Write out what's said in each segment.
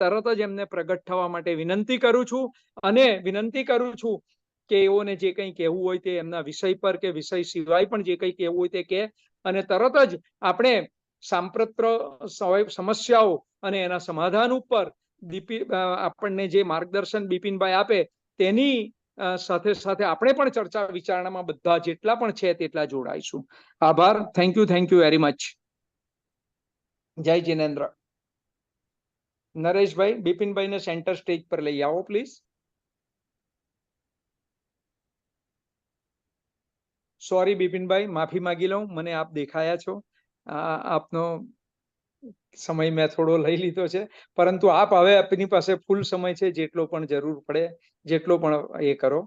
તરત જ એમને પ્રગટ થવા માટે વિનંતી કરું છું અને વિનંતી કરું છું કે એઓને જે કંઈ કહેવું હોય તે એમના વિષય પર કે વિષય સિવાય પણ જે કંઈ કહેવું હોય તે કહે અને તરત જ આપણે સાંપ્રત સમસ્યાઓ અને એના સમાધાન ઉપર આપણને જે માર્ગદર્શન બિપિનભાઈ આપે તેની સાથે સાથે આપણે પણ ચર્ચા વિચારણામાં બધા જેટલા પણ છે તેટલા જોડાઈશું. આભાર. Thank you very much. જય જિનેન્દ્ર. નરેશભાઈ, બિપિનભાઈને સેન્ટર સ્ટેજ પર લઈ આવો પ્લીઝ. સોરી બિપિનભાઈ, માફી માંગી લઉં, મને આપ દેખાયા છો, આપનો સમય મેં થોડો લઈ લીધો છે, પરંતુ આપ હવે આપની પાસે ફૂલ સમય છે, જેટલો પણ જરૂર પડે જેટલો પણ એ કરો.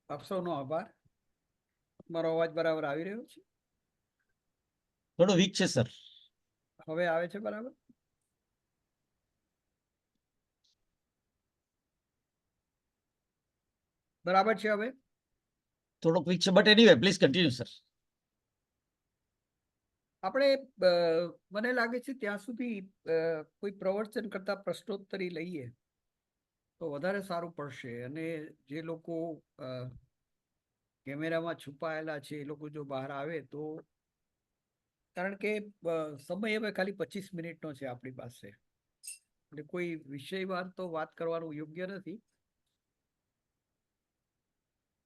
આપ સૌનો આભાર. મારો અવાજ બરાબર આવી રહ્યો છે? થોડો વીક છે સર. હવે આવે છે બરાબર? બરાબર છે હવે? થોડોક વીક છે, but anyway please continue sir. આપણે મને લાગે છે ત્યાં સુધી કોઈ પ્રવચન કરતા પ્રશ્નોત્તરી લઈએ તો વધારે સારું પડશે, અને જે લોકો કેમેરામાં છુપાયેલા છે એ લોકો જો બહાર આવે તો, કારણ કે સમય હવે ખાલી 25 મિનિટનો છે આપણી પાસે, એટલે કોઈ વિષયવાર તો વાત કરવાનું યોગ્ય નથી.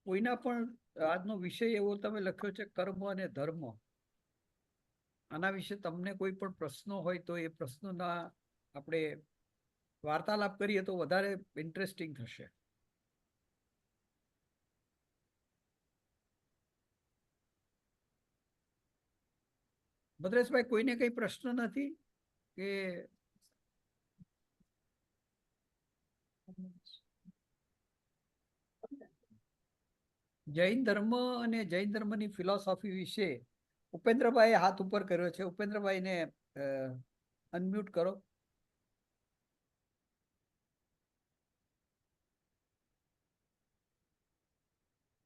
કોઈના પણ આજનો વિષય એવો તમે લખ્યો છે કર્મ અને ધર્મ, આના વિશે તમને કોઈ પણ પ્રશ્નો હોય તો એ પ્રશ્નોના આપણે વાર્તાલાપ કરીએ તો વધારે ઇન્ટરેસ્ટિંગ થશે. ભદ્રેશભાઈ, કોઈને કઈ પ્રશ્ન નથી કે? જૈન ધર્મ અને જૈન ધર્મની ફિલોસોફી વિશે ઉપેન્દ્રભાઈએ હાથ ઉપર કર્યો છે. ઉપેન્દ્રભાઈને અનમ્યુટ કરો.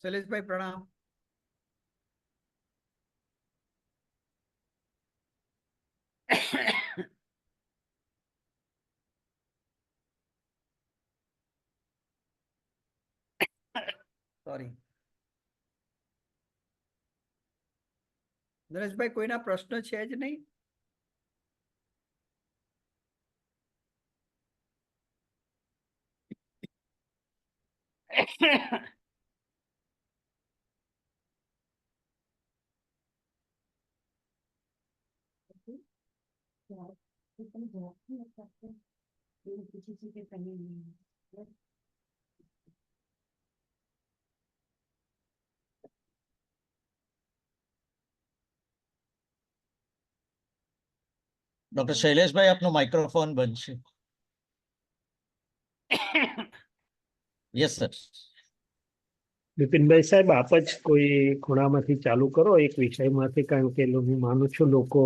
શૈલેષભાઈ પ્રણામ. સોરી નરેશભાઈ, કોઈના પ્રશ્ન છે જ નહીં? ડોક્ટર શૈલેષભાઈ, આપનો માઇક્રોફોન બંધ છે. Yes sir. બિપિનભાઈ સાહેબ, આપ જ કોઈ ખૂણામાંથી ચાલુ કરો એક વિષયમાંથી, કારણ કે હું માનું છું લોકો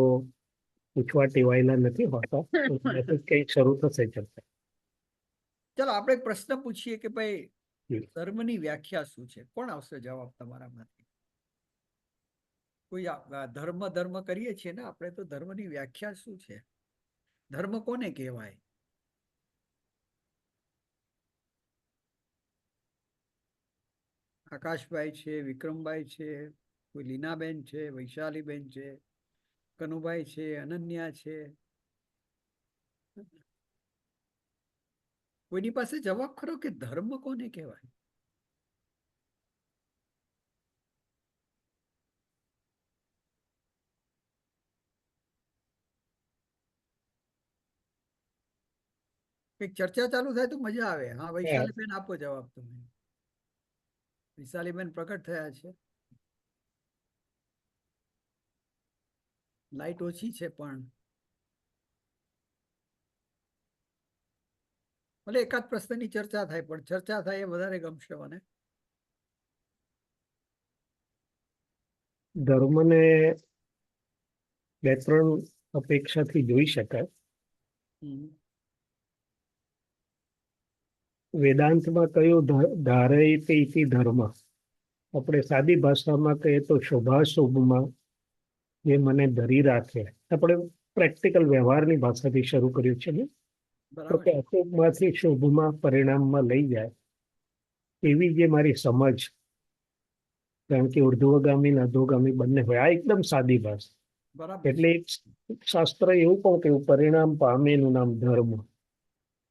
પૂછવા ટેવાયેલા નથી હોતા. કંઈક શરૂ થશે ચર્ચા. ચલો આપણે એક પ્રશ્ન પૂછીએ કે ભાઈ ધર્મની વ્યાખ્યા શું છે? કોણ આવશે જવાબ તમારામાંથી? કોઈ ધર્મ કરીએ છીએ ને આપણે, તો ધર્મની વ્યાખ્યા શું છે? ધર્મ કોને કહેવાય? આકાશભાઈ છે, વિક્રમભાઈ છે, કોઈ લીનાબેન છે, વૈશાલીબેન છે, કનુભાઈ છે, અનન્યા છે, કોઈની પાસે જવાબ ખરો કે ધર્મ કોને કહેવાય? કઈક ચર્ચા ચાલુ થાય તો મજા આવે. હા, વૈશાલીબેન આપો જવાબ. તમે વૈશાલીબેન પ્રકટ થયા છે. લાઈટ ઓછી છે પણ ભલે એકાદ પ્રશ્નની ચર્ચા થાય, પણ ચર્ચા થાય એ વધારે ગમશે મને. ધર્મને બે ત્રણ અપેક્ષાથી જોઈ શકાય. વેદાંતમાં કયું ધારયતે ઇતિ ધર્મ, આપણે સાદી ભાષામાં કહીએ તો શુભાશુભમાં જે મને ધરી રાખે, આપણે પ્રેક્ટિકલ વ્યવહારની ભાષાથી શરૂ કર્યું છે ને, તો બરાબર કે અશુભમાંથી શુભમાં પરિણામમાં લઈ જાય એવી જે મારી સમજ, કારણ કે ઉર્ધ્વગામી અને અધોગામી બંને હોય, આ એકદમ સાદી ભાષા. બરાબર એટલે એક શાસ્ત્ર એવું પણ કે પરિણામ પામેનું નામ ધર્મ.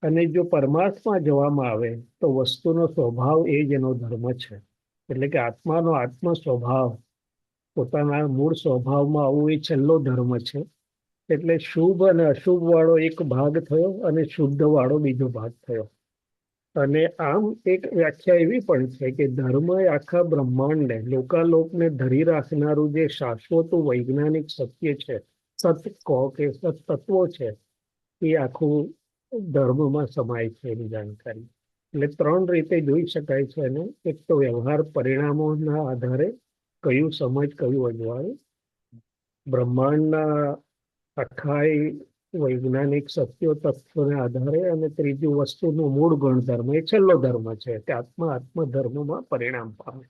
અને જો પરમાર્થમાં જવામાં આવે તો વસ્તુનો સ્વભાવ એ જ એનો ધર્મ છે. એટલે કે આત્માનો આત્મ સ્વભાવ, પોતાના મૂળ સ્વભાવમાં આવવું એ છેલ્લો ધર્મ છે. એટલે શુભ અને અશુભ વાળો એક ભાગ થયો અને શુદ્ધ વાળો બીજો ભાગ થયો. અને આમ એક વ્યાખ્યા એવી પણ છે કે ધર્મ એ આખા બ્રહ્માંડને, લોકાલોકને ધરી રાખનારું જે શાશ્વત વૈજ્ઞાનિક સત્ય છે, સત કહો કે સત તત્વો છે, એ આખું ધર્મમાં સમાય છે એની જાણકારી. એટલે 3 રીતે જોઈ શકાય છે. અને એક તો વ્યવહાર પરિણામોના આધારે કયું સમજ કયું અજવાળું, બ્રહ્માંડના આખાય વૈજ્ઞાનિક સત્યો તત્વના આધારે, અને ત્રીજું વસ્તુનું મૂળ ગુણધર્મ, એ છેલ્લો ધર્મ છે કે આત્મધર્મમાં પરિણામ પામે.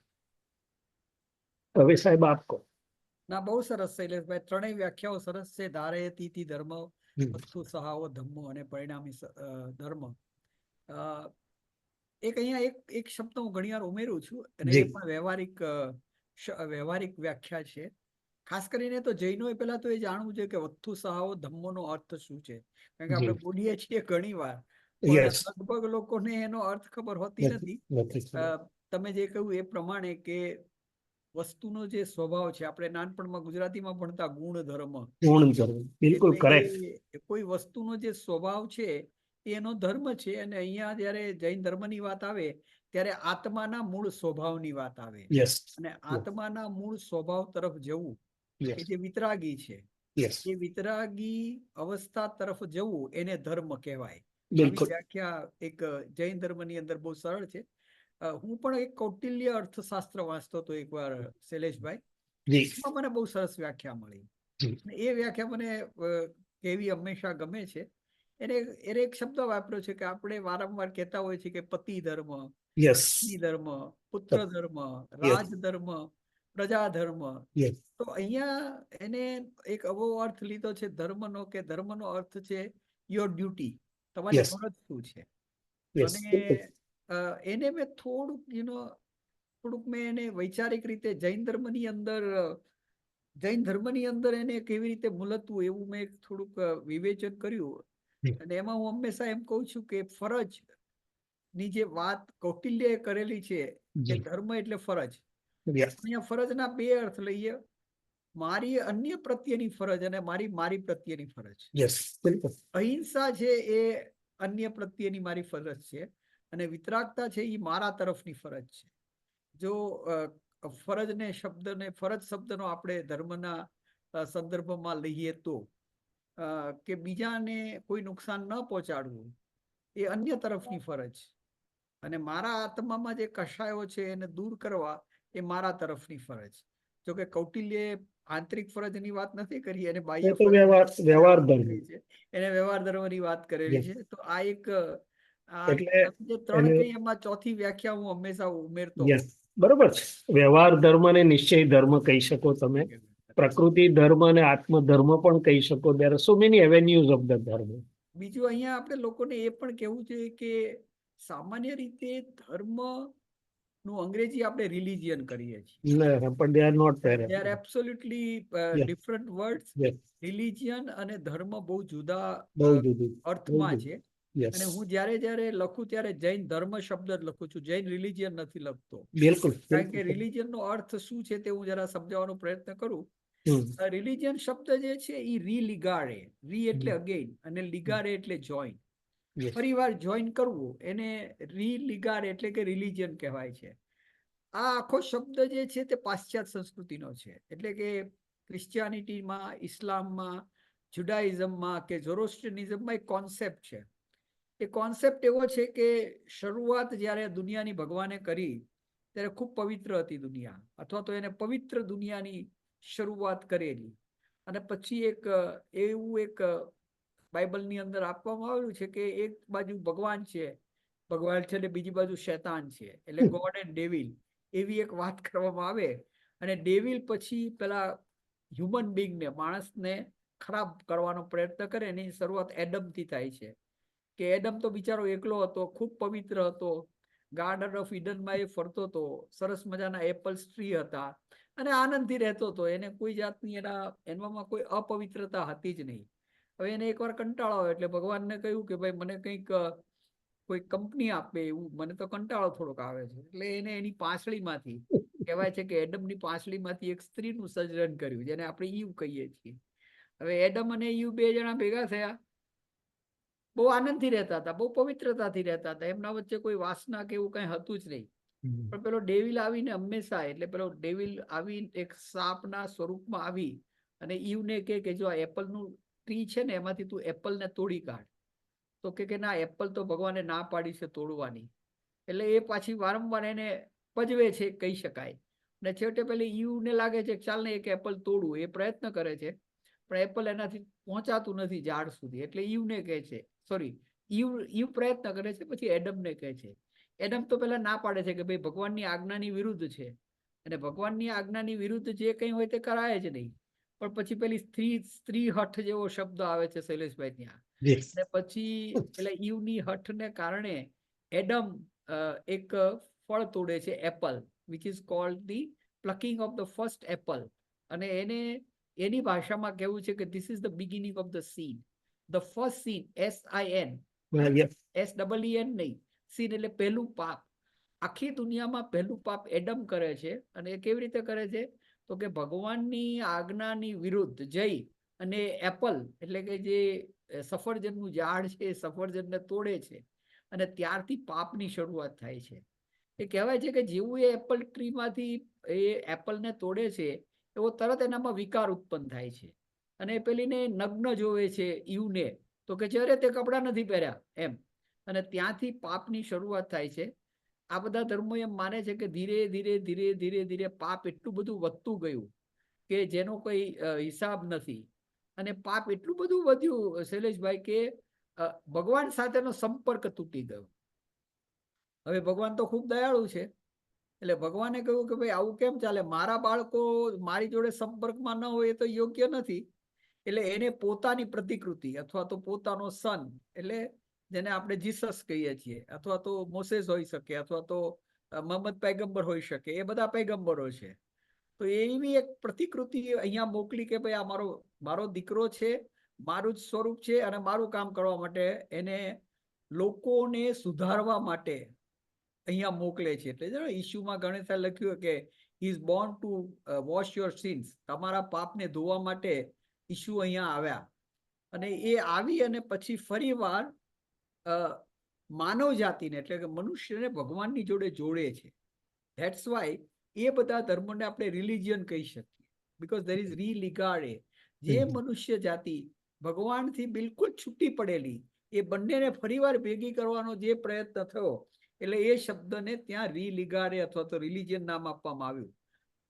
હવે સાહેબ આપ કહો. ના, બહુ સરસ શૈલેષભાઈ, ત્રણેય વ્યાખ્યાઓ સરસ છે. ધારે તીતિ ધર્મ, વસ્તુ સહાવો ધમ્મો અને પરિણામી ધર્મ. એક અહીંયા એક શબ્દ હું ઘણી વાર ઉમેરું છું, અને એ પણ વ્યવહારિક વ્યાખ્યા છે. ખાસ કરીને તો જૈનોએ પહેલા તો એ જાણવું જોઈએ કે વસ્તુ સહાવો ધમ્મોનો અર્થ શું છે. કારણ કે આપણે બોલીએ છીએ ઘણી વાર, પણ લગભગ લોકોને એનો અર્થ ખબર હોતી નથી. તમે જે કહ્યું એ પ્રમાણે કે વસ્તુનો જે સ્વભાવ છે, આપણે નાનપણમાં ગુજરાતીમાં ભણતા ગુણધર્મ, બિલકુલ કરેક્ટ. કોઈ વસ્તુનો જે સ્વભાવ છે એ એનો ધર્મ છે. અને અહીંયા જયારે જૈન ધર્મની વાત આવે ત્યારે આત્માના મૂળ સ્વભાવની વાત આવે. અને આત્માના મૂળ સ્વભાવ તરફ જવું કે જે વિતરાગી છે, એ વિતરાગી અવસ્થા તરફ જવું એને ધર્મ કહેવાય. આવી વ્યાખ્યા એક જૈન ધર્મની અંદર બહુ સરળ છે. હું પણ એક કૌટિલ્ય અર્થશાસ્ત્ર વાંચતો હતો એકવાર શૈલેષભાઈ, એમાં મને બહુ સરસ વ્યાખ્યા મળી. એ વ્યાખ્યા મને કેવી હંમેશા ગમે છે. એને એક શબ્દ વાપર્યો છે કે આપણે વારંવાર કહેતા હોય છે કે પતિ ધર્મ, પત્ની ધર્મ, પુત્ર ધર્મ, રાજ ધર્મ, પ્રજા ધર્મ. તો અહીંયા એને એક એવો અર્થ લીધો છે ધર્મનો, કે ધર્મનો અર્થ છે યોર ડ્યુટી, તમારી ફરજ શું છે. અને એને મેં થોડુંક મેં એને વૈચારિક રીતે જૈન ધર્મની અંદર એને કેવી રીતે મૂલતવું એવું મેં થોડુંક વિવેચન કર્યું. અને એમાં હું હંમેશા એમ કહું છું કે ફરજ ની જે વાત કૌટિલ્યએ કરેલી છે કે ધર્મ એટલે ફરજ. અહીંયા ફરજના 2 અર્થ લઈએ, મારી અન્ય પ્રત્યેની ફરજ અને મારી પ્રત્યેની ફરજ. અહિંસા છે એ અન્ય પ્રત્યેની મારી ફરજ છે, અને વિતરાગતા છે એ મારા તરફની ફરજ છે. જો ફરજ શબ્દનો આપણે ધર્મના સંદર્ભમાં લઈએ તો કે બીજાને કોઈ નુકસાન ન પહોંચાડવું એ અન્ય તરફની ફરજ, અને મારા આત્મામાં જે કષાયો છે એને દૂર કરવા એ મારા તરફની ફરજ. જો કે કૌટિલ્યએ આંતરિક ફરજની વાત નથી કરી, એને બાહ્ય વ્યવહાર ધર્મ છે, એને વ્યવહાર ધર્મની વાત કરેલી છે. તો આ એક જે 3 કઈ એમાં ચોથી વ્યાખ્યા હું હંમેશા ઉમેરતો. બરોબર છે. વ્યવહાર ધર્મ અને નિશ્ચય ધર્મ કહી શકો તમે, પ્રકૃતિ ધર્મ અને આત્મ ધર્મ પણ કહી શકો. There are so many avenues of the ધર્મ. બીજું અહીંયા આપણે લોકોને એ પણ કહેવું જોઈએ કે સામાન્ય રીતે ધર્મ નું અંગ્રેજી આપણે રિલિજિયન કરીએ છીએ, પણ they are not there. they are absolutely different words. Religion અને ધર્મ બહુ જુદા અર્થમાં છે. અને હું જ્યારે લખું ત્યારે જૈન ધર્મ શબ્દ જ લખું છું, જૈન રિલિજિયન નથી લખતો. કારણ કે રિલિજિયન નો અર્થ શું છે તે હું જરા સમજાવવાનો પ્રયત્ન કરું. રિલિજિયન શબ્દ જે છે એ રીલિગાડે, રી એટલે અગેન અને લિગાડે એટલે જોઈન, ફરી વાર જોઈન કરવું, એને રીલિગાડ એટલે કે રિલિજિયન કહેવાય છે. આ આખો શબ્દ જે છે તે પાશ્ચાત્ય સંસ્કૃતિનો છે. એટલે કે ક્રિશ્ચિયાનિટીમાં, ઇસ્લામમાં, જુડાઇઝમમાં કે ઝોરોસ્ટ્રિયનિઝમમાં એક કોન્સેપ્ટ છે. એ કોન્સેપ્ટ એવો છે કે શરૂઆત જ્યારે દુનિયાની ભગવાને કરી ત્યારે ખૂબ પવિત્ર હતી દુનિયા, અથવા તો એને પવિત્ર દુનિયાની શરૂઆત કરેલી. અને પછી એક બાઇબલની અંદર આપવામાં આવેલું છે કે એક બાજુ ભગવાન છે, ને બીજી બાજુ શૈતાન છે, એટલે ગોડ એન્ડ ડેવિલ. એવી એક વાત કરવામાં આવે અને ડેવિલ પછી પેલા હ્યુમન બીંગને, માણસને ખરાબ કરવાનો પ્રયત્ન કરે. એની શરૂઆત એડમથી થાય છે કે એડમ તો બિચારો એકલો હતો, ખૂબ પવિત્ર હતો, ગાર્ડન ઓફ ઈડનમાં એ ફરતો હતો, સરસ મજાના એપલ્સ ટ્રી હતા અને આનંદથી રહેતો હતો. એને કોઈ જાતની એનામાં કોઈ અપવિત્રતા હતી જ નહીં. હવે એને એકવાર કંટાળો આવ્યો એટલે ભગવાનને કહ્યું કે ભાઈ મને કંઈક કોઈ કંપની આપે, એવું મને તો કંટાળો થોડોક આવે છે. એટલે એને એની પાંસળીમાંથી, કહેવાય છે કે એડમની પાંસળીમાંથી એક સ્ત્રીનું સર્જન કર્યું, જેને આપણે ઈવ કહીએ છીએ. હવે એડમ અને ઈવ બે જણા ભેગા થયા, બહુ આનંદથી રહેતા હતા, બહુ પવિત્રતાથી રહેતા હતા, એમના વચ્ચે કોઈ વાસના કે એવું કઈ હતું જ નહીં. પણ પેલો ડેવિલ આવીને હંમેશા, એટલે પેલો ડેવિલ આવી એક સાપના સ્વરૂપમાં આવી અને ઈવને કે જો આ એપલનું ટ્રી છે ને એમાંથી તું એપલને તોડી કાઢ. તો કે ના, એપલ તો ભગવાને ના પાડી છે તોડવાની. એટલે એ પાછી વારંવાર એને પજવે છે કહી શકાય. અને છેવટે પેલી ઈવને લાગે છે કે ચાલ ને એક એપલ તોડવું, એ પ્રયત્ન કરે છે પણ એપલ એનાથી પહોંચાતું નથી ઝાડ સુધી. એટલે ઈવને કહે છે, ઈવ પ્રયત્ન કરે છે, પછી એડમને કહે છે. એડમ તો પેલા ના પાડે છે કે ભાઈ ભગવાનની આજ્ઞાની વિરુદ્ધ છે અને ભગવાનની આજ્ઞાની વિરુદ્ધ જે કંઈ હોય તે કરાય જ નહીં. પણ પછી પેલી સ્ત્રી હઠ જેવો શબ્દ આવે છે શૈલેષભાઈ ત્યાં. અને પછી એટલે ઈવની હઠને કારણે એડમ એક ફળ તોડે છે, Apple, which is called the plucking of the first Apple. અને એને એની ભાષામાં કહેવું છે કે this is the beginning of the scene, the first scene, SIN, SEEN નહીં, સીન એટલે પહેલું પાપ. આખી દુનિયામાં પહેલું પાપ એડમ કરે છે. અને એ કેવી રીતે કરે છે? તો કે ભગવાનની આજ્ઞાની વિરુદ્ધ જઈ અને એપલ એટલે કે જે સફરજનનું ઝાડ છે એ સફરજનને તોડે છે અને ત્યારથી પાપની શરૂઆત થાય છે. એ કહેવાય છે કે જેવું એ એપલ ટ્રીમાંથી એ એપલને તોડે છે એવો તરત એનામાં વિકાર ઉત્પન્ન થાય છે. અને પેલીને નગ્ન જોવે છે ઈવને, તો કે છે અરે તે કપડાં નથી પહેર્યા એમ. અને ત્યાંથી પાપની શરૂઆત થાય છે. આ બધા ધર્મો એમ માને છે કે ધીરે ધીરે ધીરે ધીરે ધીરે પાપ એટલું બધું વધતું ગયું કે જેનો કોઈ હિસાબ નથી. અને પાપ એટલું બધું વધ્યું શૈલેષભાઈ કે ભગવાન સાથેનો સંપર્ક તૂટી ગયો. હવે ભગવાન તો ખૂબ દયાળુ છે, એટલે ભગવાને કહ્યું કે ભાઈ આવું કેમ ચાલે, મારા બાળકો મારી જોડે સંપર્કમાં ન હોય એ તો યોગ્ય નથી. એટલે એને પોતાની પ્રતિકૃતિ અથવા તો પોતાનો સન, એટલે જેને આપણે જીસસ કહીએ છીએ, અથવા તો મોસેસ હોઈ શકે, અથવા તો મોહમ્મદ પૈગંબર હોઈ શકે, એ બધા પૈગંબરો છે. તો એવી એક પ્રતિકૃતિ અહીંયા મોકલી કે ભાઈ આ મારો દીકરો છે, મારું જ સ્વરૂપ છે અને મારું કામ કરવા માટે એને લોકોને સુધારવા માટે અહીંયા મોકલે છે. એટલે ઈસ્યુમાં ગણેશા લખ્યું કે he is born to wash your since, તમારા પાપને ધોવા માટે ઈસુ અહીંયા આવ્યા. અને એ આવી અને પછી ફરીવાર માનવ જાતિને એટલે કે મનુષ્યને ભગવાનની જોડે જોડે છે. ધેટ્સ વાય એ બધા ધર્મોને આપણે રિલિજિયન કહી શકીએ, બીકોઝ ધેર ઇઝ રીલિગાર્ડ. જે મનુષ્ય જાતિ ભગવાનથી બિલકુલ છૂટી પડેલી, એ બંનેને ફરીવાર ભેગી કરવાનો જે પ્રયત્ન થયો, એટલે એ શબ્દને ત્યાં રીલિગારે અથવા તો રિલિજિયન નામ આપવામાં આવ્યું.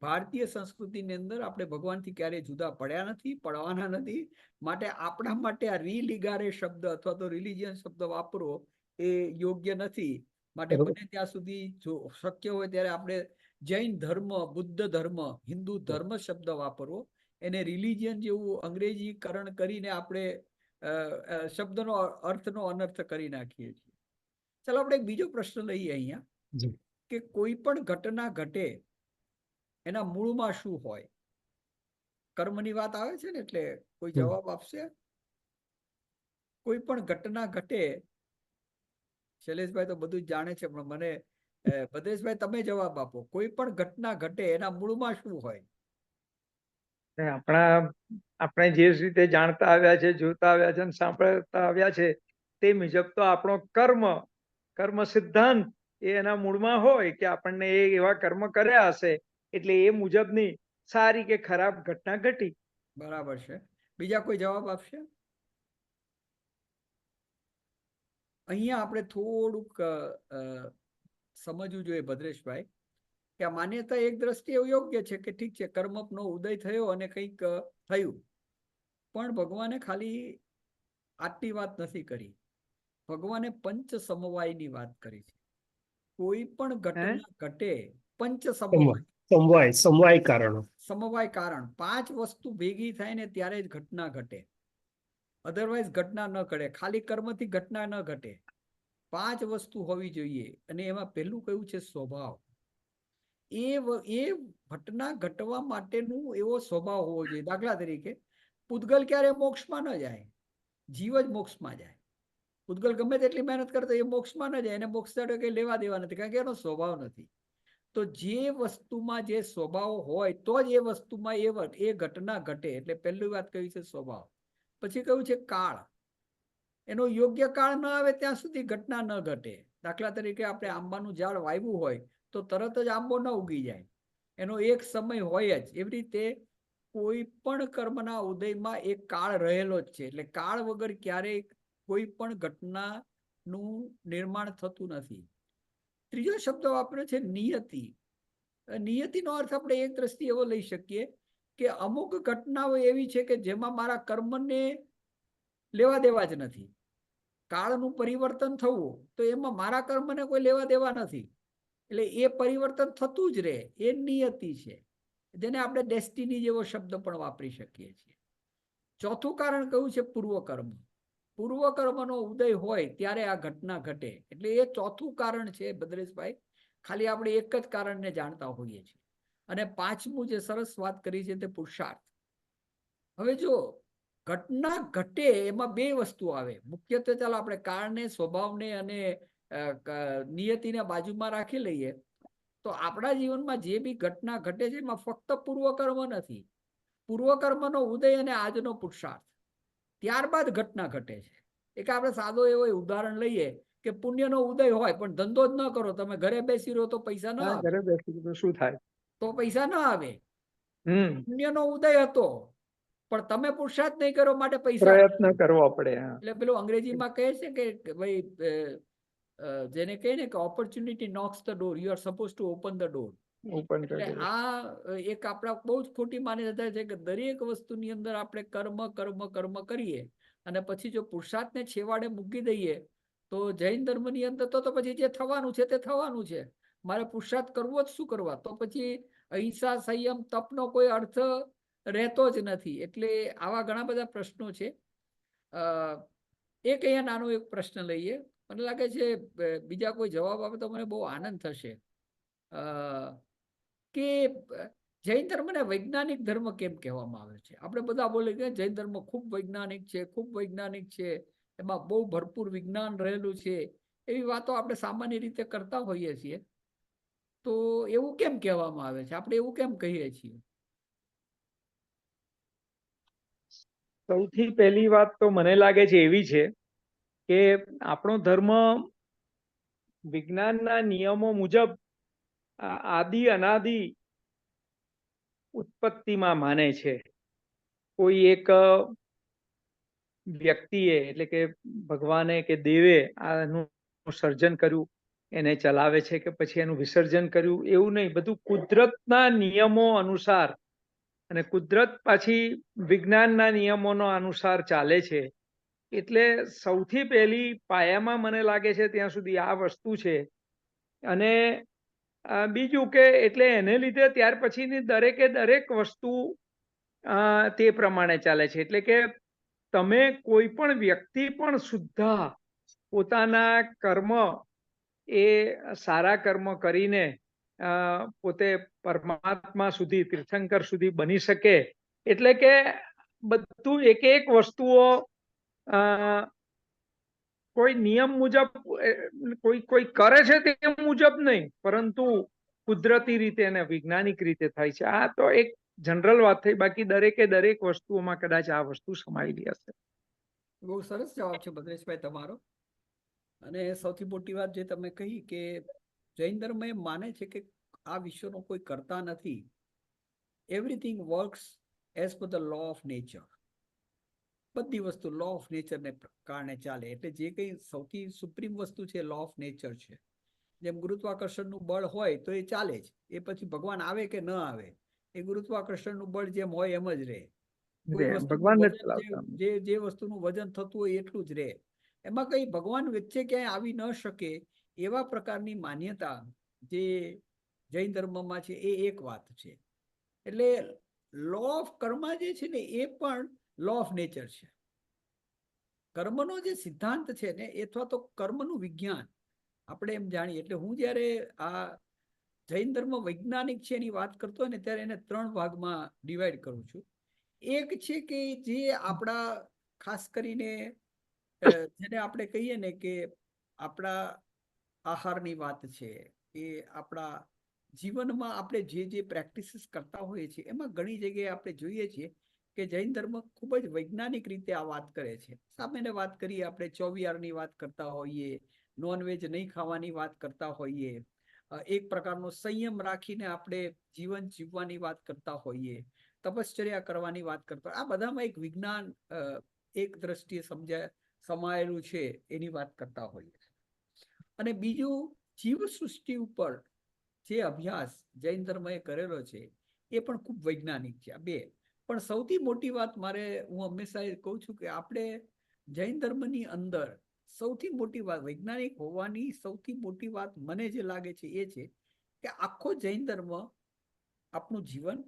ભારતીય સંસ્કૃતિની અંદર આપણે ભગવાનથી ક્યારેય જુદા પડ્યા નથી, પડવાના નથી. માટે આપણા માટે આ રીલિગારે શબ્દ અથવા તો રિલિજિયન શબ્દ વાપરવો એ યોગ્ય નથી. માટે બને ત્યાં સુધી જો શક્ય હોય ત્યારે આપણે જૈન ધર્મ, બુદ્ધ ધર્મ, હિન્દુ ધર્મ શબ્દ વાપરવો. એને રિલિજિયન જેવું અંગ્રેજીકરણ કરીને આપણે શબ્દનો અર્થનો અનર્થ કરી નાખીએ છીએ. ચાલો આપણે એક બીજો પ્રશ્ન લઈએ અહીંયા કે કોઈ પણ ઘટના ઘટે એના મૂળમાં શું હોય? કર્મની વાત આવે છે ને, એટલે કોઈ જવાબ આપશે? કોઈ પણ ઘટના ઘટે, શૈલેષભાઈ તો બધું જ જાણે છે પણ મને ભદ્રેશભાઈ તમે જવાબ આપો. કોઈ પણ ઘટના ઘટે એના મૂળમાં શું હોય? આપણે જે રીતે જાણતા આવ્યા છે, જોતા આવ્યા છે અને સાંભળતા આવ્યા છે તે મુજબ તો આપણો કર્મ સિદ્ધાંત એ એના મૂળમાં હોય કે આપણને એવા કર્મ કર્યા હશે એટલે એ મુજબની સારી કે ખરાબ ઘટના ઘટી. બરાબર છે. બીજા કોઈ જવાબ આપશે? અહીંયા આપણે થોડુંક સમજવું જોઈએ ભદ્રેશભાઈ કે આ માન્યતા એક દ્રષ્ટિએ યોગ્ય છે કે ઠીક છે, કર્મનો ઉદય થયો અને કંઈક થયું, પણ ભગવાને ખાલી આટલી વાત નથી કરી. ભગવાને પંચ સમવાયની વાત કરી છે. કોઈ પણ ઘટના ઘટે પંચ સમવાય સમવાય કારણો. સમવાય કારણ. 5 વસ્તુ ભેગી થાય ને ત્યારે જ ઘટના ઘટે, અધરવાઇઝ ઘટના ન ઘટે. ખાલી કર્મથી ઘટના ન ઘટે. 5 વસ્તુ હોવી જોઈએ. અને એમાં પહેલું કયું છે? સ્વભાવ. એ ઘટના ઘટવા માટેનું એવો સ્વભાવ હોવો જોઈએ. દાખલા તરીકે પૂતગલ ક્યારે મોક્ષમાં ન જાય, જીવ જ મોક્ષમાં જાય. પૂતગલ ગમે તેટલી મહેનત કરતો એ મોક્ષમાં ન જાય, એને મોક્ષ સાથે કઈ લેવા દેવા નથી, કારણ કે એનો સ્વભાવ નથી. તો જે વસ્તુમાં જે સ્વભાવ હોય તો જ એ વસ્તુમાં એ ઘટના ઘટે. એટલે પહેલી વાત કહી છે સ્વભાવ. પછી કયું છે કાળ. એનો યોગ્ય કાળ ન આવે ત્યાં સુધી ઘટના ન ઘટે. દાખલા તરીકે આપણે આંબાનું ઝાડ વાવ્યું હોય તો તરત જ આંબો ન ઉગી જાય, એનો એક સમય હોય જ. એવી રીતે કોઈ પણ કર્મના ઉદયમાં એક કાળ રહેલો જ છે. એટલે કાળ વગર ક્યારેય કોઈ પણ ઘટનાનું નિર્માણ થતું નથી. ત્રીજો શબ્દ વાપર્યો છે નિયતિ. નિયતિનો અર્થ આપણે એક દ્રષ્ટિએ એવો લઈ શકીએ કે અમુક ઘટનાઓ એવી છે કે જેમાં મારા કર્મને લેવા દેવા જ નથી. કાળનું પરિવર્તન થવું તો એમાં મારા કર્મને કોઈ લેવા દેવા નથી. એટલે એ પરિવર્તન થતું જ રહે, એ નિયતિ છે, જેને આપણે ડેસ્ટિની જેવો શબ્દ પણ વાપરી શકીએ છીએ. ચોથું કારણ કયું છે? પૂર્વકર્મ. પૂર્વકર્મનો ઉદય હોય ત્યારે આ ઘટના ઘટે. એટલે એ ચોથું કારણ છે ભદ્રેશભાઈ. ખાલી આપણે એક જ કારણને જાણતા હોઈએ છીએ. અને પાંચમું જે સરસ વાત કરી છે તે પુરુષાર્થ. હવે જો ઘટના ઘટે એમાં બે વસ્તુ આવે મુખ્યત્વે. ચાલો આપણે કારણને, સ્વભાવને અને નિયતિને બાજુમાં રાખી લઈએ તો આપણા જીવનમાં જે બી ઘટના ઘટે છે એમાં ફક્ત પૂર્વકર્મ નથી. પૂર્વકર્મનો ઉદય અને આજનો પુરુષાર્થ, ત્યારબાદ ઘટના ઘટે છે. એક આપણે સાદો એવો ઉદાહરણ લઈએ કે પુણ્યનો ઉદય હોય પણ ધંધો જ ન કરો, તમે ઘરે બેસી રહો તો પૈસા ન આવે. ઘરે બેસી તો શું થાય? તો પૈસા ન આવે. હમ પુણ્યનો ઉદય હતો પણ તમે પુરુષાર્થ નહીં કરો માટે પૈસા પ્રયત્ન કરવો પડે. એટલે પેલું અંગ્રેજીમાં કહે છે કે ભાઈ જેને કહે ને કે opportunity knocks the door, you are suppose to open the door. Open એટલે આ એક આપણા બહુ જ ખોટી માન્યતા છે કે દરેક વસ્તુની અંદર આપણે કર્મ કર્મ કર્મ કરીએ અને પછી જો પુરુષાર્થને છેવાડે મૂકી દઈએ તો જૈન ધર્મની અંદર તો પછી જે થવાનું છે તે થવાનું છે. મારે પુરુષાર્થ કરવો જ શું કરવા? તો પછી અહિંસા, સંયમ, તપનો કોઈ અર્થ રહેતો જ નથી. એટલે આવા ઘણા બધા પ્રશ્નો છે. એક અહીંયા નાનો એક પ્રશ્ન લઈએ. મને લાગે છે બીજા કોઈ જવાબ આપે તો મને બહુ આનંદ થશે. કે જૈન ધર્મને વૈજ્ઞાનિક ધર્મ કેમ કહેવામાં આવે છે? આપણે બધા બોલે કે જૈન ધર્મ ખૂબ વૈજ્ઞાનિક છે, ખૂબ વૈજ્ઞાનિક છે, એમાં બહુ ભરપૂર વિજ્ઞાન રહેલું છે, એવી વાતો આપણે સામાન્ય રીતે કરતા હોઈએ છીએ. તો એવું કેમ કહેવામાં આવે છે? આપણે એવું કેમ કહીએ છીએ? સૌથી પહેલી વાત તો મને લાગે છે એવી છે કે આપણો ધર્મ વિજ્ઞાનના નિયમો મુજબ આદિ અનાદિ ઉત્પત્તિમાં માને છે. કોઈ એક વ્યક્તિએ એટલે કે ભગવાને કે દેવે આનું સર્જન કર્યું, એને ચલાવે છે કે પછી એનું વિસર્જન કર્યું, એવું નહીં. બધું કુદરતના નિયમો અનુસાર, અને કુદરત પાછી વિજ્ઞાનના નિયમોનો અનુસાર ચાલે છે. એટલે સૌથી પહેલી પાયામાં મને લાગે છે ત્યાં સુધી આ વસ્તુ છે. અને બીજું કે એટલે એને લીધે ત્યાર પછીની દરેકે દરેક વસ્તુ તે પ્રમાણે ચાલે છે. એટલે કે તમે કોઈ પણ વ્યક્તિ પણ શુદ્ધ પોતાના કર્મ એ સારા કર્મ કરીને પોતે પરમાત્મા સુધી, તીર્થંકર સુધી બની શકે. એટલે કે બધું એક એક વસ્તુઓ કોઈ નિયમ મુજબ કોઈ કરે છે તે મુજબ નહીં, પરંતુ કુદરતી રીતે અને વૈજ્ઞાનિક રીતે થાય છે. આ તો એક જનરલ વાત થઈ. બાકી દરેકે દરેક વસ્તુઓમાં કદાચ આ વસ્તુ સમાયેલી હશે. બહુ સરસ જવાબ છે ભદ્રેશભાઈ તમારો. અને સૌથી મોટી વાત જે તમે કહી કે જૈન ધર્મ એમ માને છે કે આ વિશ્વનો કોઈ કરતા નથી. Everything works as per the law of nature. બધી વસ્તુ લો ઓફ નેચરને કારણે ચાલે. એટલે જે કંઈ સૌથી સુપ્રીમ વસ્તુ છે લો ઓફ નેચર છે. જેમ ગુરુત્વાકર્ષણનું બળ હોય તો એ ચાલે જ, એ પછી ભગવાન આવે કે ન આવે એ ગુરુત્વાકર્ષણનું બળ જેમ હોય એમ જ રહે. જે વસ્તુનું વજન થતું હોય એટલું જ રહે. એમાં કઈ ભગવાન વચ્ચે ક્યાંય આવી ન શકે એવા પ્રકારની માન્યતા જે જૈન ધર્મમાં છે, એ એક વાત છે. એટલે લો ઓફ કર્મા જે છે ને એ પણ લો ઓફ નેચર છે. કર્મનો જે સિદ્ધાંત છે ને અથવા તો કર્મનું વિજ્ઞાન આપણે એમ જાણીએ. એટલે હું જ્યારે આ જૈન ધર્મ વૈજ્ઞાનિક છે એની વાત કરતો હોય ને ત્યારે એને 3 ભાગમાં ડિવાઈડ કરું છું. એક છે કે જે આપણા ખાસ કરીને જેને આપણે કહીએ ને કે આપણા આહારની વાત છે, એ આપણા જીવનમાં આપણે જે પ્રેક્ટિસીસ કરતા હોઈએ છીએ એમાં ઘણી જગ્યાએ આપણે જોઈએ છીએ કે જૈન ધર્મ ખૂબ જ વૈજ્ઞાનિક રીતે આ વાત કરે છે. સામાન્ય વાત કરીએ, આપણે 24 વાત કરતા હોઈએ, નોનવેજ નહીં ખાવાની વાત કરતા હોઈએ, એક પ્રકારનો સંયમ રાખીને આપણે જીવન જીવવાની વાત કરતા હોઈએ, તપશ્ચર્યા કરવાની વાત કરતા, આ બધામાં એક વિજ્ઞાન એક દ્રષ્ટિએ સમાયેલું છે એની વાત કરતા હોઈએ. અને બીજું, જીવ સૃષ્ટિ ઉપર જે અભ્યાસ જૈન ધર્મએ કરેલો છે એ પણ ખૂબ વૈજ્ઞાનિક છે. આ બે. પણ સૌથી મોટી વાત હું હંમેશા એ કહું છું કે આપણે જૈન ધર્મની અંદર સૌથી મોટી વાત વૈજ્ઞાનિક હોવાની સૌથી મોટી વાત મને જે લાગે છે એ છે કે આખો જૈન ધર્મ આપણું જીવન,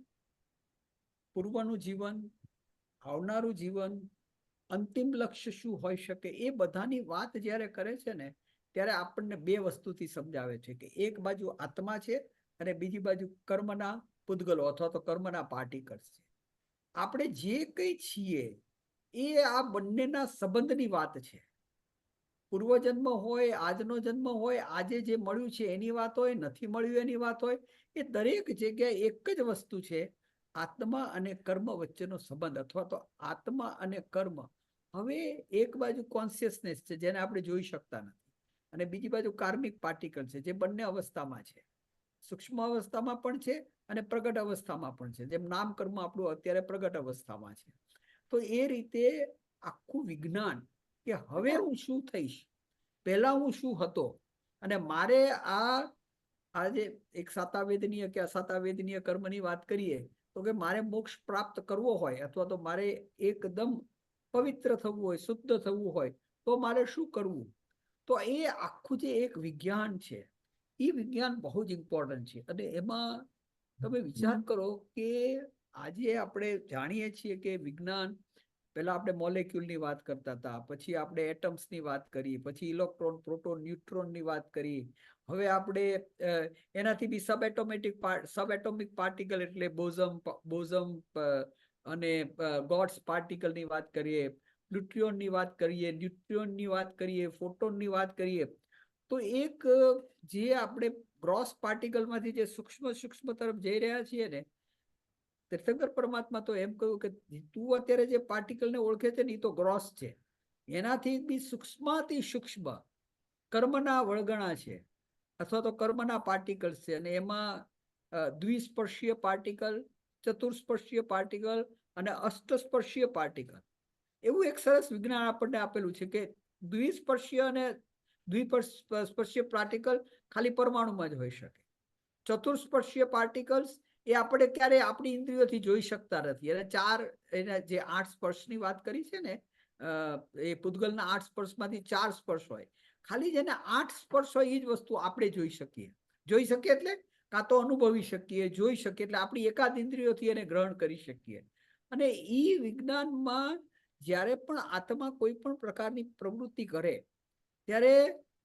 પૂર્વનું જીવન, આવનારું જીવન, અંતિમ લક્ષ્ય શું હોઈ શકે, એ બધાની વાત જ્યારે કરે છે ને ત્યારે આપણને 2 વસ્તુથી સમજાવે છે કે એક બાજુ આત્મા છે અને બીજી બાજુ કર્મના પૂતગલો અથવા તો કર્મના પાર્ટિકલ્સ છે. આપણે જે કંઈ છીએ એ આ બંનેના સંબંધની વાત છે. પૂર્વજન્મ હોય, આજનો જન્મ હોય, આજે જે મળ્યું છે એની વાત હોય, નથી મળ્યું એની વાત હોય, એ દરેક જગ્યાએ એક જ વસ્તુ છે, આત્મા અને કર્મ વચ્ચેનો સંબંધ અથવા તો આત્મા અને કર્મ. હવે એક બાજુ કોન્શિયસનેસ છે જેને આપણે જોઈ શકતા નથી અને બીજી બાજુ કાર્મિક પાર્ટિકલ છે જે બંને અવસ્થામાં છે. સૂક્ષ્મ અવસ્થામાં પણ છે અને પ્રગટ અવસ્થામાં પણ છે. જેમ નામ કર્મ આપણું અત્યારે પ્રગટ અવસ્થામાં છે. તો એ રીતે આખું વિજ્ઞાન કે હવે હું શું થઈશ, પહેલા હું શું હતો, અને મારે આજે એક સાતાવેદનીય કે અસાતાવેદનીય કર્મની વાત કરીએ તો કે મારે મોક્ષ પ્રાપ્ત કરવો હોય અથવા તો મારે એકદમ પવિત્ર થવું હોય, શુદ્ધ થવું હોય તો મારે શું કરવું. તો એ આખું જે એક વિજ્ઞાન છે એ વિજ્ઞાન બહુ જ ઇમ્પોર્ટન્ટ છે. અને એમાં તમે વિચાર કરો કે આજે આપણે જાણીએ છીએ કે વિજ્ઞાન, પહેલા આપણે મોલેક્યુલની વાત કરતા હતા, પછી આપણે એટમ્સની વાત કરી, પછી ઇલેક્ટ્રોન, પ્રોટોન, ન્યુટ્રોનની વાત કરી, હવે આપણે એનાથી બી સબ એટોમિક પાર્ટિકલ એટલે બોઝમ અને ગોડ્સ પાર્ટિકલની વાત કરીએ, ન્યુટ્રિયોનની વાત કરીએ, ન્યુટ્રિયોનની વાત કરીએ, ફોટોનની વાત કરીએ. તો એક જે આપણે ગ્રોસ પાર્ટિકલમાંથી જે સૂક્ષ્મ તરફ જઈ રહ્યા છીએ ને, તીર્થંકર પરમાત્મા તો એમ કહ્યું કે તું અત્યારે જે પાર્ટિકલને ઓળખે છે ને એ તો ગ્રોસ છે, એનાથી બી સૂક્ષ્મથી સૂક્ષ્મ કર્મના વળગણા છે અથવા તો કર્મના પાર્ટિકલ્સ છે. અને એમાં દ્વિસ્પર્શીય પાર્ટિકલ, ચતુર્સ્પર્શીય પાર્ટિકલ અને અષ્ટસ્પર્શીય પાર્ટિકલ, એવું એક સરસ વિજ્ઞાન આપણને આપેલું છે કે દ્વિસ્પર્શીય અને દ્વિસ્પર્શીય પાર્ટિકલ ખાલી પરમાણુમાં જ હોઈ શકે. ચતુર્સ્પર્શીય પાર્ટિકલ્સ એ આપણે ક્યારે આપણી ઇન્દ્રિયોથી જોઈ શકતા નથી. અને 4 એના જે 8 સ્પર્શની વાત કરી છે ને, એ પૂતગલના 8 સ્પર્શમાંથી 4 સ્પર્શ હોય. ખાલી જેને 8 સ્પર્શ હોય એ જ વસ્તુ આપણે જોઈ શકીએ. જોઈ શકીએ એટલે કાં તો અનુભવી શકીએ, જોઈ શકીએ એટલે આપણી એકાદ ઇન્દ્રિયોથી એને ગ્રહણ કરી શકીએ. અને એ વિજ્ઞાનમાં જ્યારે પણ આત્મા કોઈ પણ પ્રકારની પ્રવૃત્તિ કરે ત્યારે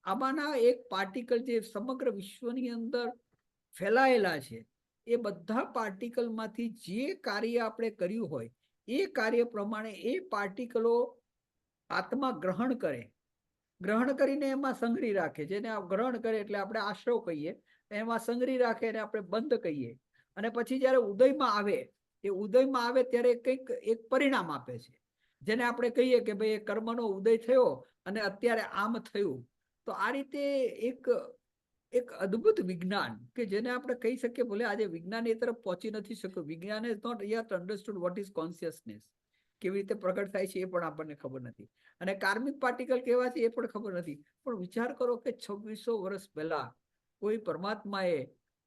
આમાંના એક પાર્ટિકલ જે સમગ્ર વિશ્વની અંદર ફેલાયેલા છે એ બધા પાર્ટિકલમાંથી જે કાર્ય આપણે કર્યું હોય એ કાર્ય પ્રમાણે એ પાર્ટિકલો આત્મા ગ્રહણ કરીને એમાં સંગ્રહી રાખે. જેને ગ્રહણ કરે એટલે આપણે આશ્રવ કહીએ, એમાં સંગ્રહી રાખે અને આપણે બંધ કહીએ. અને પછી જ્યારે ઉદયમાં આવે ત્યારે કંઈક એક પરિણામ આપે છે, જેને આપણે કહીએ કે ભાઈ કર્મનો ઉદય થયો અને અત્યારે આમ થયું. તો આ રીતે એક અદ્ભુત વિજ્ઞાન કે જેને આપણે કહી શકીએ, ભલે આજે વિજ્ઞાન એ તરફ પહોંચી નથી શક્યું. વિજ્ઞાન is not yet understood what is consciousness. કેવી રીતે પ્રગટ થાય છે એ પણ આપણને ખબર નથી, અને કાર્મિક પાર્ટિકલ કેવા છે એ પણ ખબર નથી. પણ વિચાર કરો કે 2600 વર્ષ પહેલા કોઈ પરમાત્માએ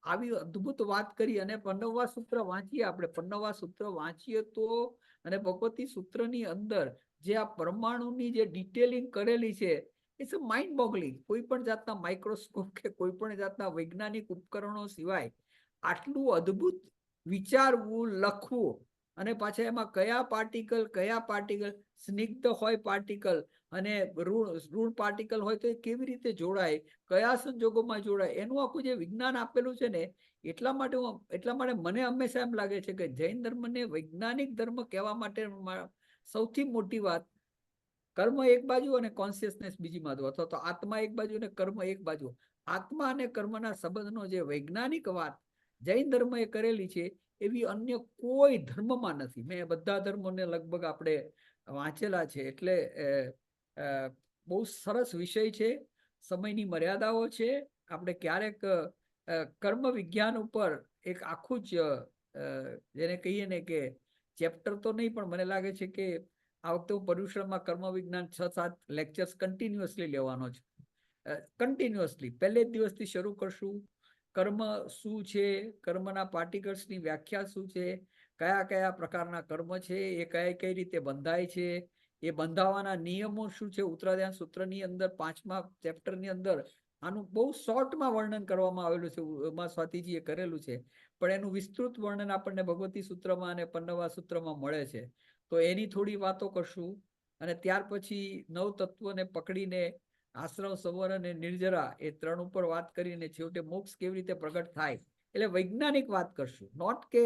આવી અદ્ભુત વાત કરી. અને 15મા સૂત્ર વાંચીએ આપણે, 15મા સૂત્ર વાંચીએ તો, અને ભગવતી સૂત્રની અંદર જે આ પરમાણુની જે ડિટેલિંગ કરેલી છે, ઇટ્સ અ માઇન્ડ બોગલિંગ. કોઈ પણ જાતના માઇક્રોસ્કોપ કે કોઈ પણ જાતના વૈજ્ઞાનિક ઉપકરણો સિવાય આટલું અદ્ભુત વિચારવું, લખવું, અને પાછા એમાં કયા પાર્ટિકલ સ્નિગ્ધ હોય પાર્ટિકલ અને ઋણ પાર્ટિકલ હોય તો એ કેવી રીતે જોડાય, કયા સંજોગોમાં જોડાય, એનું આખું જે વિજ્ઞાન આપેલું છે ને, એટલા માટે મને હંમેશા એમ લાગે છે કે જૈન ધર્મને વૈજ્ઞાનિક ધર્મ કહેવા માટે સૌથી મોટી વાત, કર્મ એક બાજુ અને કોન્શિયસનેસ બીજી બાજુ, અથવા તો આત્મા એક બાજુ અને કર્મ એક બાજુ, આત્મા અને કર્મના સંબંધનો જે વૈજ્ઞાનિક વાત જૈન ધર્મએ કરેલી છે એવી અન્ય કોઈ ધર્મમાં નથી. મેં બધા ધર્મોને લગભગ આપણે વાંચેલા છે. એટલે બહુ સરસ વિષય છે. સમયની મર્યાદાઓ છે. આપણે ક્યારેક કર્મ વિજ્ઞાન ઉપર એક આખું જ જેને કહીએ ને કે ચેપ્ટર તો નહીં, પણ મને લાગે છે કે આ વખતે હું પર્યુષણમાં કર્મ વિજ્ઞાન 6-7 લેક્ચર્સ કન્ટિન્યુઅસલી લેવાનો છે. કન્ટિન્યુઅસલી પહેલે જ દિવસથી શરૂ કરશું. કર્મ શું છે, કર્મના પાર્ટિકલ્સની વ્યાખ્યા શું છે, કયા કયા પ્રકારના કર્મ છે, એ કઈ રીતે બંધાય છે, એ બંધાવાના નિયમો શું છે. ઉત્તરાધ્યાન સૂત્રની અંદર 5મા ચેપ્ટરની અંદર આનું બહુ શોર્ટમાં વર્ણન કરવામાં આવેલું છે. ઉમા સ્વાતિજીએ કરેલું છે, પણ એનું વિસ્તૃત વર્ણન આપણને ભગવતી સૂત્રમાં અને પન્નવા સૂત્રમાં મળે છે. તો એની થોડી વાતો કરશું, અને ત્યાર પછી 9 તત્વોને પકડીને આશ્રમ, સંવર અને નિર્જરા એ 3 ઉપર વાત કરીને છેવટે મોક્ષ કેવી રીતે પ્રગટ થાય, એટલે વૈજ્ઞાનિક વાત કરશું. નોટ કે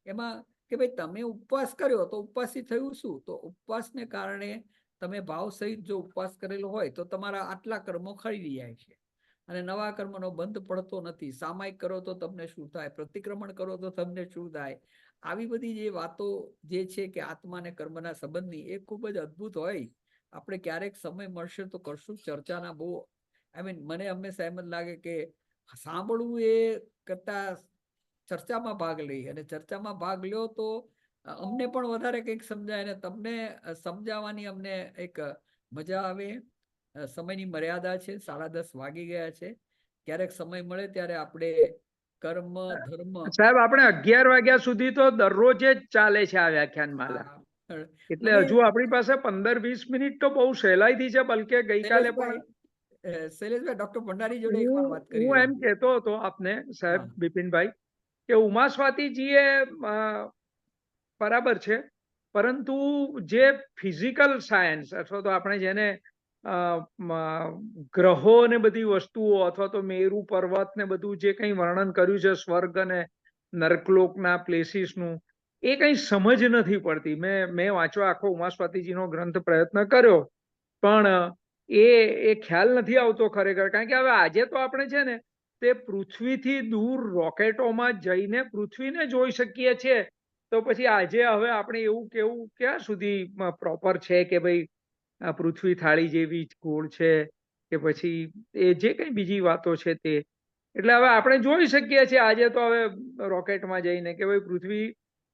એમાં કે ભાઈ તમે ઉપવાસ કર્યો તો ઉપવાસથી થયું શું, તો ઉપવાસને કારણે તમે ભાવ સહિત જો ઉપવાસ કરેલો હોય તો તમારા આટલા કર્મો ખરી જાય છે, અને નવા કર્મનો બંધ પડતો નથી. સામાયિક કરો તો તમને શું થાય, પ્રતિક્રમણ કરો તો તમને શું થાય. આવી બધી જે વાતો જે છે કે આત્મા અને કર્મના સંબંધની, એ ખૂબ જ અદ્ભુત હોય. આપણે ક્યારેક સમય મળશે તો કરશું ચર્ચાના. બહુ મને હંમેશા એમ જ લાગે કે સાંભળવું એ કરતા ચર્ચામાં ભાગ લઈ, અને ચર્ચામાં ભાગ લ્યો તો અમને પણ વધારે કંઈક સમજાય, અને તમને સમજાવવાની અમને એક મજા આવે. સમયની મર્યાદા છે, 10:30 વાગી ગયા છે. ક્યારેક સમય મળે ત્યારે આપણે કર્મ, ધર્મ. સાહેબ, આપણે 11 વાગ્યા સુધી તો દરરોજ જ ચાલે છે આ વ્યાખ્યાનમાલા. એટલે હજુ આપણી પાસે 15-20 મિનિટ તો બહુ સહેલાઈથી છે. બલકે ગઈકાલે પણ શૈલેષભાઈ, ડોક્ટર ભંડારી જોડે એક વાત કરી. હું એમ કહેતો હતો આપને, સાહેબ બિપિનભાઈ, કે ઉમા સ્વાતિજીએ બરાબર છે, પરંતુ જે ફિઝિકલ સાયન્સ અથવા તો આપણે જેને ગ્રહો ને બધી વસ્તુઓ, અથવા તો મેરુ પર્વત ને બધું જે કંઈ વર્ણન કર્યું છે સ્વર્ગ અને નર્કલોકના પ્લેસીસનું, એ કંઈ સમજ નથી પડતી. મેં વાંચવા આખો ઉમા સ્વાતિજીનો ગ્રંથ પ્રયત્ન કર્યો, પણ એ ખ્યાલ નથી આવતો ખરેખર. કારણ કે હવે આજે તો આપણે છે ને તે પૃથ્વીથી દૂર રોકેટોમાં જઈને પૃથ્વીને જોઈ શકીએ છીએ. તો પછી આજે હવે આપણે એવું કેવું ક્યાં સુધી પ્રોપર છે કે ભાઈ પૃથ્વી થાળી જેવી જ ગોળ છે, કે પછી એ જે કઈ બીજી વાતો છે તે. એટલે હવે આપણે જોઈ શકીએ છીએ આજે તો હવે રોકેટમાં જઈને કે ભાઈ પૃથ્વી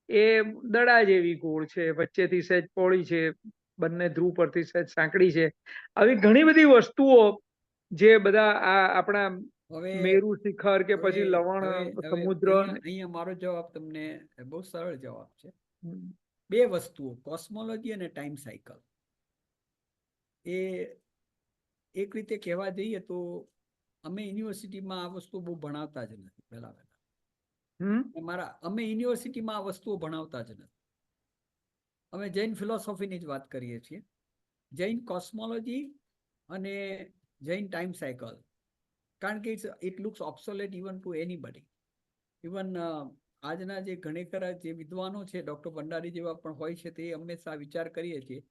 એ દડા જેવી ગોળ છે, વચ્ચેથી સહેજ પહોળી છે, બંને ધ્રુવ પરથી સહેજ સાંકડી છે. આવી ઘણી બધી વસ્તુઓ જે બધા આ આપણા મેરુ શિખર કે પછી લવણ સમુદ્ર. અહીંયા મારો જવાબ તમને બહુ સરળ જવાબ છે. 2 વસ્તુઓ, કોસ્મોલોજી અને ટાઈમ સાયકલ. એ એક રીતે કહેવા જઈએ તો અમે યુનિવર્સિટીમાં આ વસ્તુ બહુ ભણાવતા જ નથી. અમે યુનિવર્સિટીમાં આ વસ્તુઓ ભણાવતા જ નથી. અમે જૈન ફિલોસોફીની જ વાત કરીએ છીએ. જૈન કોસ્મોલોજી અને જૈન ટાઈમ સાયકલ. કારણ કે it looks obsolete even to anybody. Even આજના જે ઘણી ખરા જે વિદ્વાનો છે, ડોક્ટર ભંડારી જેવા પણ હોય છે, તે હંમેશા વિચાર કરીએ છીએ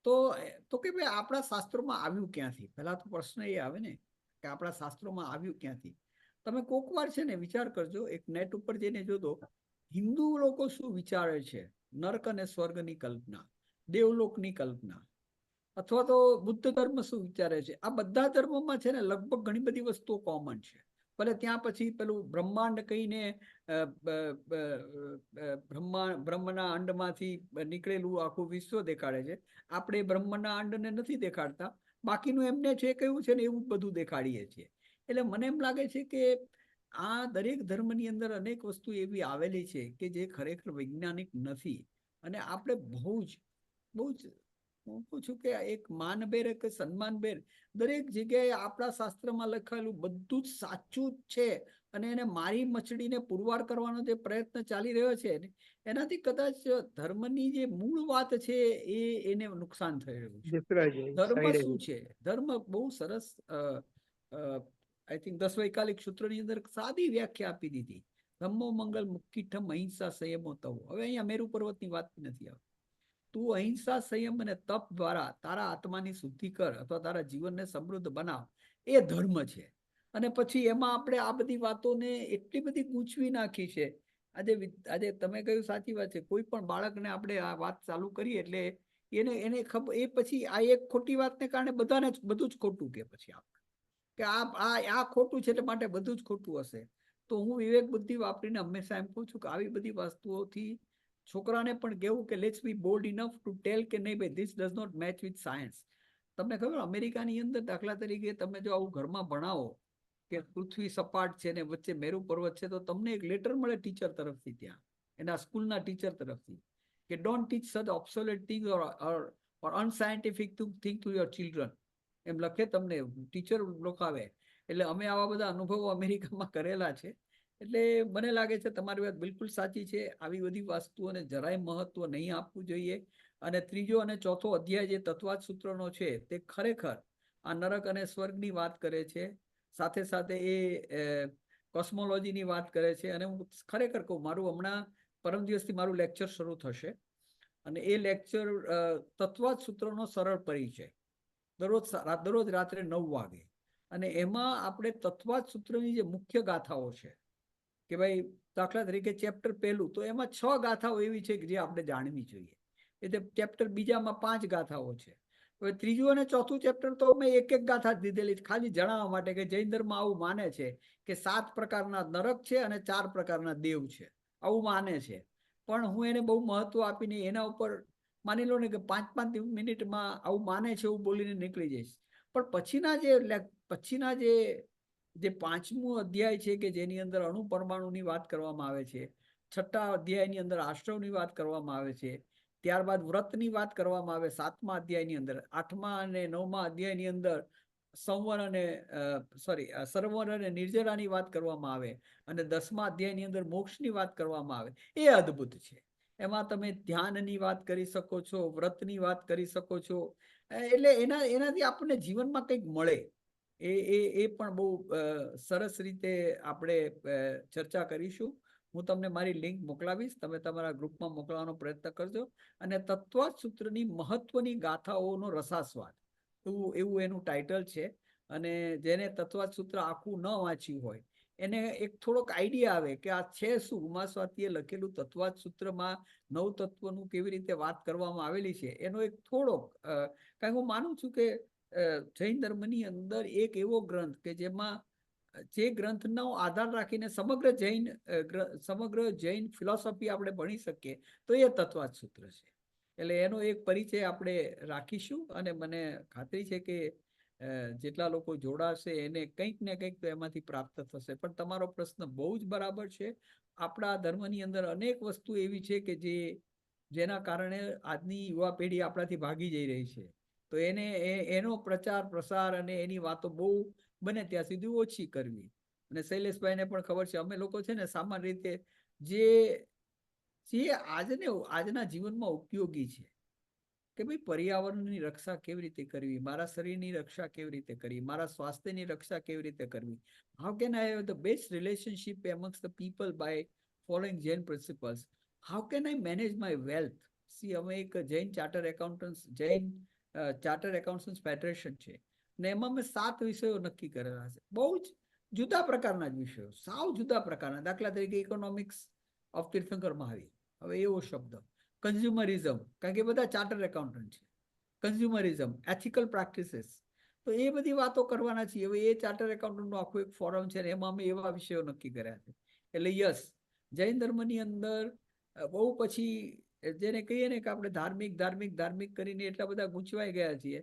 તો કે ભાઈ આપણા શાસ્ત્રોમાં આવ્યું ક્યાંથી. પહેલા તો પ્રશ્ન એ આવે ને કે આપણા શાસ્ત્રોમાં આવ્યું ક્યાંથી. તમે કોક વાર છે ને વિચાર કરજો, એક નેટ ઉપર જઈને જોજો હિન્દુ લોકો શું વિચારે છે. નર્ક અને સ્વર્ગની કલ્પના, દેવલોકની કલ્પના, અથવા તો બુદ્ધ ધર્મ શું વિચારે છે. આ બધા ધર્મોમાં છે ને લગભગ ઘણી બધી વસ્તુઓ કોમન છે. ભલે ત્યાં પછી પેલું બ્રહ્માંડ કહીને બ્રહ્મના અંડમાંથી નીકળેલું આખું વિશ્વ દેખાડે છે. આપણે બ્રહ્મના અંડને નથી દેખાડતા, બાકીનું એમને જે કહ્યું છે ને એવું જ બધું દેખાડીએ છીએ. એટલે મને એમ લાગે છે કે આ દરેક ધર્મની અંદર અનેક વસ્તુ એવી આવેલી છે કે જે ખરેખર વૈજ્ઞાનિક નથી, અને આપણે બહુ જ હું પૂછું કે એક માનભેર કે સન્માનભેર દરેક જગ્યાએ આપણા શાસ્ત્રમાં લખાયેલું બધું જ સાચું જ છે, અને એને મારી મચડીને પુરવાર કરવાનો જે પ્રયત્ન ચાલી રહ્યો છે ને, એનાથી કદાચ ધર્મની જે મૂળ વાત છે એને નુકસાન થઈ રહ્યું છે. ધર્મ શું છે? ધર્મ બહુ સરસ આઈ થિંક 10 વૈકાલિક સૂત્રની અંદર સાદી વ્યાખ્યા આપી દીધી. ધમ્મો મંગલ મુક્તિઠમ અહિંસા સંયમો તવો. હવે અહીંયા મેરુ પર્વતની વાત નથી આવતી. તું અહિંસા સંયમ અને તપ દ્વારા તારા આત્માની શુદ્ધિ કર અથવા તારા જીવનને સમૃદ્ધ બનાવ, એ ધર્મ છે. અને પછી એમાં આપણે આ બધી વાતોને એટલી બધી ગૂંચવી નાખી છે. આજે તમે કહ્યું સાચી વાત છે. કોઈ પણ બાળકને આપણે આ વાત ચાલુ કરીએ એટલે એને ખબર, એ પછી આ એક ખોટી વાતને કારણે બધાને બધું જ ખોટું કે પછી કે આ ખોટું છે એટલે માટે બધું જ ખોટું હશે. તો હું વિવેક બુદ્ધિ વાપરીને હંમેશા એમ કહું છું કે આવી બધી વસ્તુઓથી છોકરાને પણ કેવું કે let's be bold enough to tell કે નહીં ભાઈ, this does not match with science. તમને ખબર અમેરિકાની અંદર દાખલા તરીકે તમે જો આવું ઘરમાં ભણાવો કે પૃથ્વી સપાટ છે ને વચ્ચે મેરુ પર્વત છે, તો તમને એક લેટર મળે ટીચર તરફથી, ત્યાં એના સ્કૂલના ટીચર તરફથી, કે don't teach such obsolete thing or unscientific thing to your children. એમ લખે તમને ટીચર લોકાવે. એટલે અમે આવા બધા અનુભવો અમેરિકામાં કરેલા છે. એટલે મને લાગે છે તમારી વાત બિલકુલ સાચી છે. આવી બધી વસ્તુઓને જરાય મહત્વ નહીં આપવું જોઈએ. અને ત્રીજો અને ચોથો અધ્યાય જે તત્વાદ સૂત્રનો છે, તે ખરેખર આ નરક અને સ્વર્ગની વાત કરે છે, સાથે સાથે એ કોસ્મોલોજીની વાત કરે છે. અને હું ખરેખર કહું, મારું હમણાં પરમ દિવસથી મારું લેક્ચર શરૂ થશે, અને એ લેક્ચર તત્વાદ સૂત્રનો સરળ પરિચય, દરરોજ રાત્રે 9 વાગે. અને એમાં આપણે તત્વાદ સૂત્રની જે મુખ્ય ગાથાઓ છે, કે ભાઈ દાખલા તરીકે ચેપ્ટર 1, તો એમાં 6 ગાથાઓ એવી છે કે જે આપણે જાણવી જોઈએ. એટલે ચેપ્ટર 2માં 5 ગાથાઓ છે. હવે 3જું અને 4થું ચેપ્ટર તો મેં એક ગાથા જ દીધેલી ખાલી જણાવવા માટે કે જૈન ધર્મ આવું માને છે કે 7 પ્રકારના નરક છે અને 4 પ્રકારના દેવ છે, આવું માને છે. પણ હું એને બહુ મહત્વ આપીને એના ઉપર માની લો ને કે 5-5 મિનિટમાં આવું માને છે એવું બોલીને નીકળી જઈશ. પણ પછીના જે 5મું અધ્યાય છે કે જેની અંદર અણુ પરમાણુની વાત કરવામાં આવે છે, 6ઠા અધ્યાયની અંદર આશ્રવની વાત કરવામાં આવે છે, ત્યારબાદ વ્રતની વાત કરવામાં આવે 7મા અધ્યાયની અંદર, 8મા અને 9મા અધ્યાયની અંદર સર્વર અને નિર્જરાની વાત કરવામાં આવે, અને 10મા અધ્યાયની અંદર મોક્ષની વાત કરવામાં આવે. એ અદ્ભુત છે. એમાં તમે ધ્યાનની વાત કરી શકો છો, વ્રતની વાત કરી શકો છો. એટલે એનાથી આપણને જીવનમાં કંઈક મળે. એ પણ બહુ સરસ રીતે આપણે ચર્ચા કરીશું. હું તમને મારી લિંક મોકલાવીશ, તમે તમારા ગ્રુપમાં મોકલવાનો પ્રયત્ન કરજો. અને તત્વાદ સૂત્રની મહત્વની ગાથાઓનો રસાસ્વાદ, એવું એનું ટાઇટલ છે. અને જેને તત્વાદ સૂત્ર આખું ન વાંચ્યું હોય એને એક થોડોક આઈડિયા આવે કે આ છે શું. ઉમાસ્વાતીએ લખેલું તત્વાદ સૂત્રમાં 9 તત્વનું કેવી રીતે વાત કરવામાં આવેલી છે, એનો એક થોડોક, કારણ હું માનું છું કે જૈન ધર્મની અંદર એક એવો ગ્રંથ કે જેમાં જે ગ્રંથનો આધાર રાખીને સમગ્ર જૈન ફિલોસોફી આપણે ભણી શકીએ, તો એ તત્વાદ સૂત્ર છે. એટલે એનો એક પરિચય આપણે રાખીશું. અને મને ખાતરી છે કે જેટલા લોકો જોડાશે એને કંઈક ને કંઈક તો એમાંથી પ્રાપ્ત થશે. પણ તમારો પ્રશ્ન બહુ જ બરાબર છે. આપણા ધર્મની અંદર અનેક વસ્તુ એવી છે કે જેના કારણે આજની યુવા પેઢી આપણાથી ભાગી જઈ રહી છે. તો એનો પ્રચાર પ્રસાર અને એની વાતો બહુ બને ત્યાં સુધી ઓછી કરવી. અને શૈલેષભાઈને પણ ખબર છે, અમે લોકો છે ને સામાન્ય રીતે જે આજના જીવનમાં ઉપયોગી છે, કે ભાઈ પર્યાવરણની રક્ષા કેવી રીતે કરવી, મારા શરીરની રક્ષા કેવી રીતે કરવી, મારા સ્વાસ્થ્યની રક્ષા કેવી રીતે કરવી. How can I have the best relationship amongst the people by following Jain principles. How can I manage my wealth. અમે એક જૈન ચાર્ટર એકાઉન્ટન્ટ્સ ફેડરેશન છે, ને એમાં મેં 7 વિષયો નક્કી કરેલા છે. બહુ જ જુદા પ્રકારના જ વિષયો, સાવ જુદા પ્રકારના. દાખલા તરીકે ઇકોનોમિક્સ ઓફ તીર્થંકર મહાવીર, હવે એવો શબ્દ. કન્ઝ્યુમરિઝમ, કારણ કે બધા ચાર્ટર એકાઉન્ટન્ટ છે. કન્ઝ્યુમરિઝમ, એથિકલ પ્રેક્ટિસીસ, તો એ બધી વાતો કરવાના છીએ. હવે એ ચાર્ટર એકાઉન્ટન્ટનું આખું એક ફોરમ છે, એમાં અમે એવા વિષયો નક્કી કર્યા છે. એટલે યસ, જૈન ધર્મની અંદર બહુ પછી જેને કહીએ ને કે આપણે ધાર્મિક કરીને એટલા બધા ગૂંચવાઈ ગયા છીએ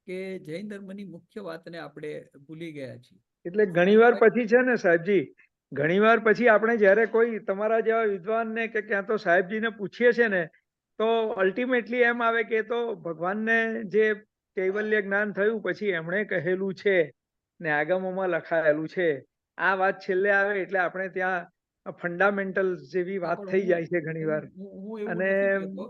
કે જૈન ધર્મની મુખ્ય વાતને આપણે ભૂલી ગયા છીએ. એટલે ઘણીવાર પછી છે ને સાહેબજી, ઘણીવાર પછી આપણે જ્યારે કોઈ તમારા જેવા વિદ્વાનને કે ક્યાં તો સાહેબજીને પૂછીએ છે ને, તો અલ્ટિમેટલી એમ આવે કે તો ભગવાનને જે કૈવલ્ય જ્ઞાન થયું પછી એમણે કહેલું છે ને આગમોમાં લખાયેલું છે, આ વાત છેલ્લે આવે એટલે આપણે ત્યાં ફંડામેન્ટલ જેવી વાત પણ થઈ હું- જાય છે ઘણીવાર. હું એવું અને નથી કહેતો.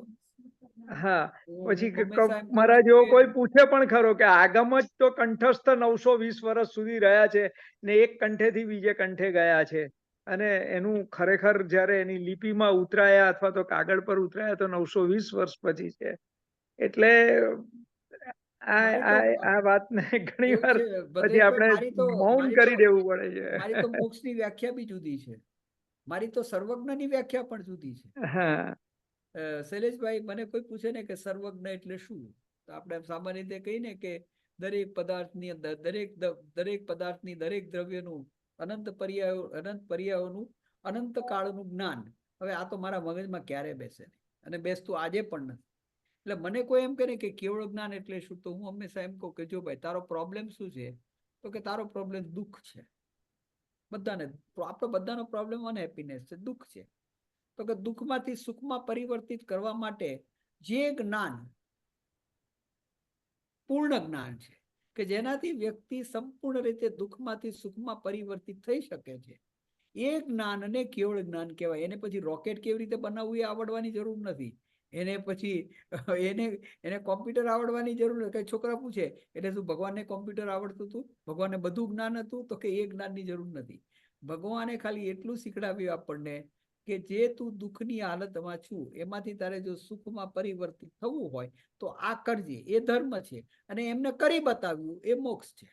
હા, હું પછી હંમેશા એમ કહું મારા છું જેવો કે કોઈ પૂછે પણ ખરો કે આગમ જ તો કંઠસ્થ 920 વર્ષ સુધી રહ્યા છે ને એક કંઠેથી બીજે કંઠે ગયા છે, અને એનું ખરેખર જ્યારે એની લિપિમાં ઉતરાયા અથવા તો કાગળ પર ઉતરાયા તો 920 વર્ષ પછી છે. એટલે આ વાતને ઘણી એવું વાર છે પછી ભદ્રેશભાઈ, આપણે મૌન કરી દેવું પડે મારી તો છે. મોક્ષની વ્યાખ્યા બી જુદી છે. મારી તો સર્વજ્ઞની વ્યાખ્યા પણ જુદી છે. હા, શૈલેષભાઈ, મને કોઈ પૂછે ને કે સર્વજ્ઞ એટલે શું, તો આપણે સામાન્ય રીતે કહીએ ને કે દરેક પદાર્થની અંદર દરેક પદાર્થની દરેક દ્રવ્યનું અનંત પર્યાયોનું અનંત કાળનું જ્ઞાન. હવે આ તો મારા મગજમાં ક્યારે બેસે નહીં, અને બેસતું આજે પણ નથી. એટલે મને કોઈ એમ કહે ને કે કેવળ જ્ઞાન એટલે શું, તો હું હંમેશા એમ કહું કે જો ભાઈ તારો પ્રોબ્લેમ શું છે, તો કે તારો પ્રોબ્લેમ દુઃખ છે. બધાને આપણો બધાનો પ્રોબ્લેમ અનહેપીનેસ છે, દુઃખ છે. તો કે દુઃખમાંથી સુખમાં પરિવર્તિત કરવા માટે જે જ્ઞાન પૂર્ણ જ્ઞાન છે કે જેનાથી વ્યક્તિ સંપૂર્ણ રીતે દુઃખમાંથી સુખમાં પરિવર્તિત થઈ શકે છે, એ જ્ઞાનને કેવળ જ્ઞાન કહેવાય. એને પછી રોકેટ કેવી રીતે બનાવવું એ આવડવાની જરૂર નથી. એને પછી એને કોમ્પ્યુટર આવડવાની જરૂર નથી. કઈ છોકરા પૂછે એટલે શું ભગવાનને કોમ્પ્યુટર આવડતું હતું, ભગવાનને બધું જ્ઞાન હતું, તો કે એ જ્ઞાનની જરૂર નથી. ભગવાને ખાલી એટલું શીખડાવ્યું આપણને કે જે તું દુઃખની હાલતમાં છું એમાંથી તારે જો સુખમાં પરિવર્તિત થવું હોય તો આ કરજે, એ ધર્મ છે. અને એમને કરી બતાવ્યું, એ મોક્ષ છે.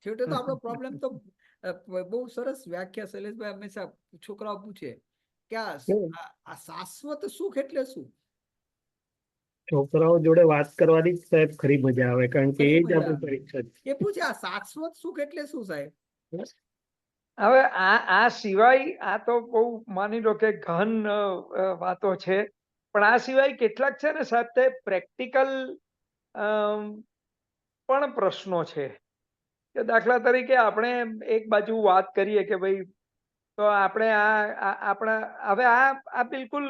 છેવટે તો આપણો પ્રોબ્લેમ તો બહુ સરસ વ્યાખ્યા શૈલેષભાઈ હંમેશા છોકરાઓ પૂછે કે આ શાશ્વત સુખ એટલે શું. છોકરાઓ જોડે વાત કરવાની જ સાહેબ ખરી મજા આવે, કારણ કે એ જ આપણી પરીક્ષા છે. એ પૂછે આ શાશ્વત સુખ એટલે શું સાહેબ. હવે આ સિવાય આ તો બહુ માની લો કે ગહન વાતો છે, પણ આ સિવાય કેટલાક છે ને સાહેબ તે પ્રેક્ટિકલ પણ પ્રશ્નો છે. કે દાખલા તરીકે આપણે એક બાજુ વાત કરીએ કે ભાઈ તો આપણે આપણા હવે આ બિલકુલ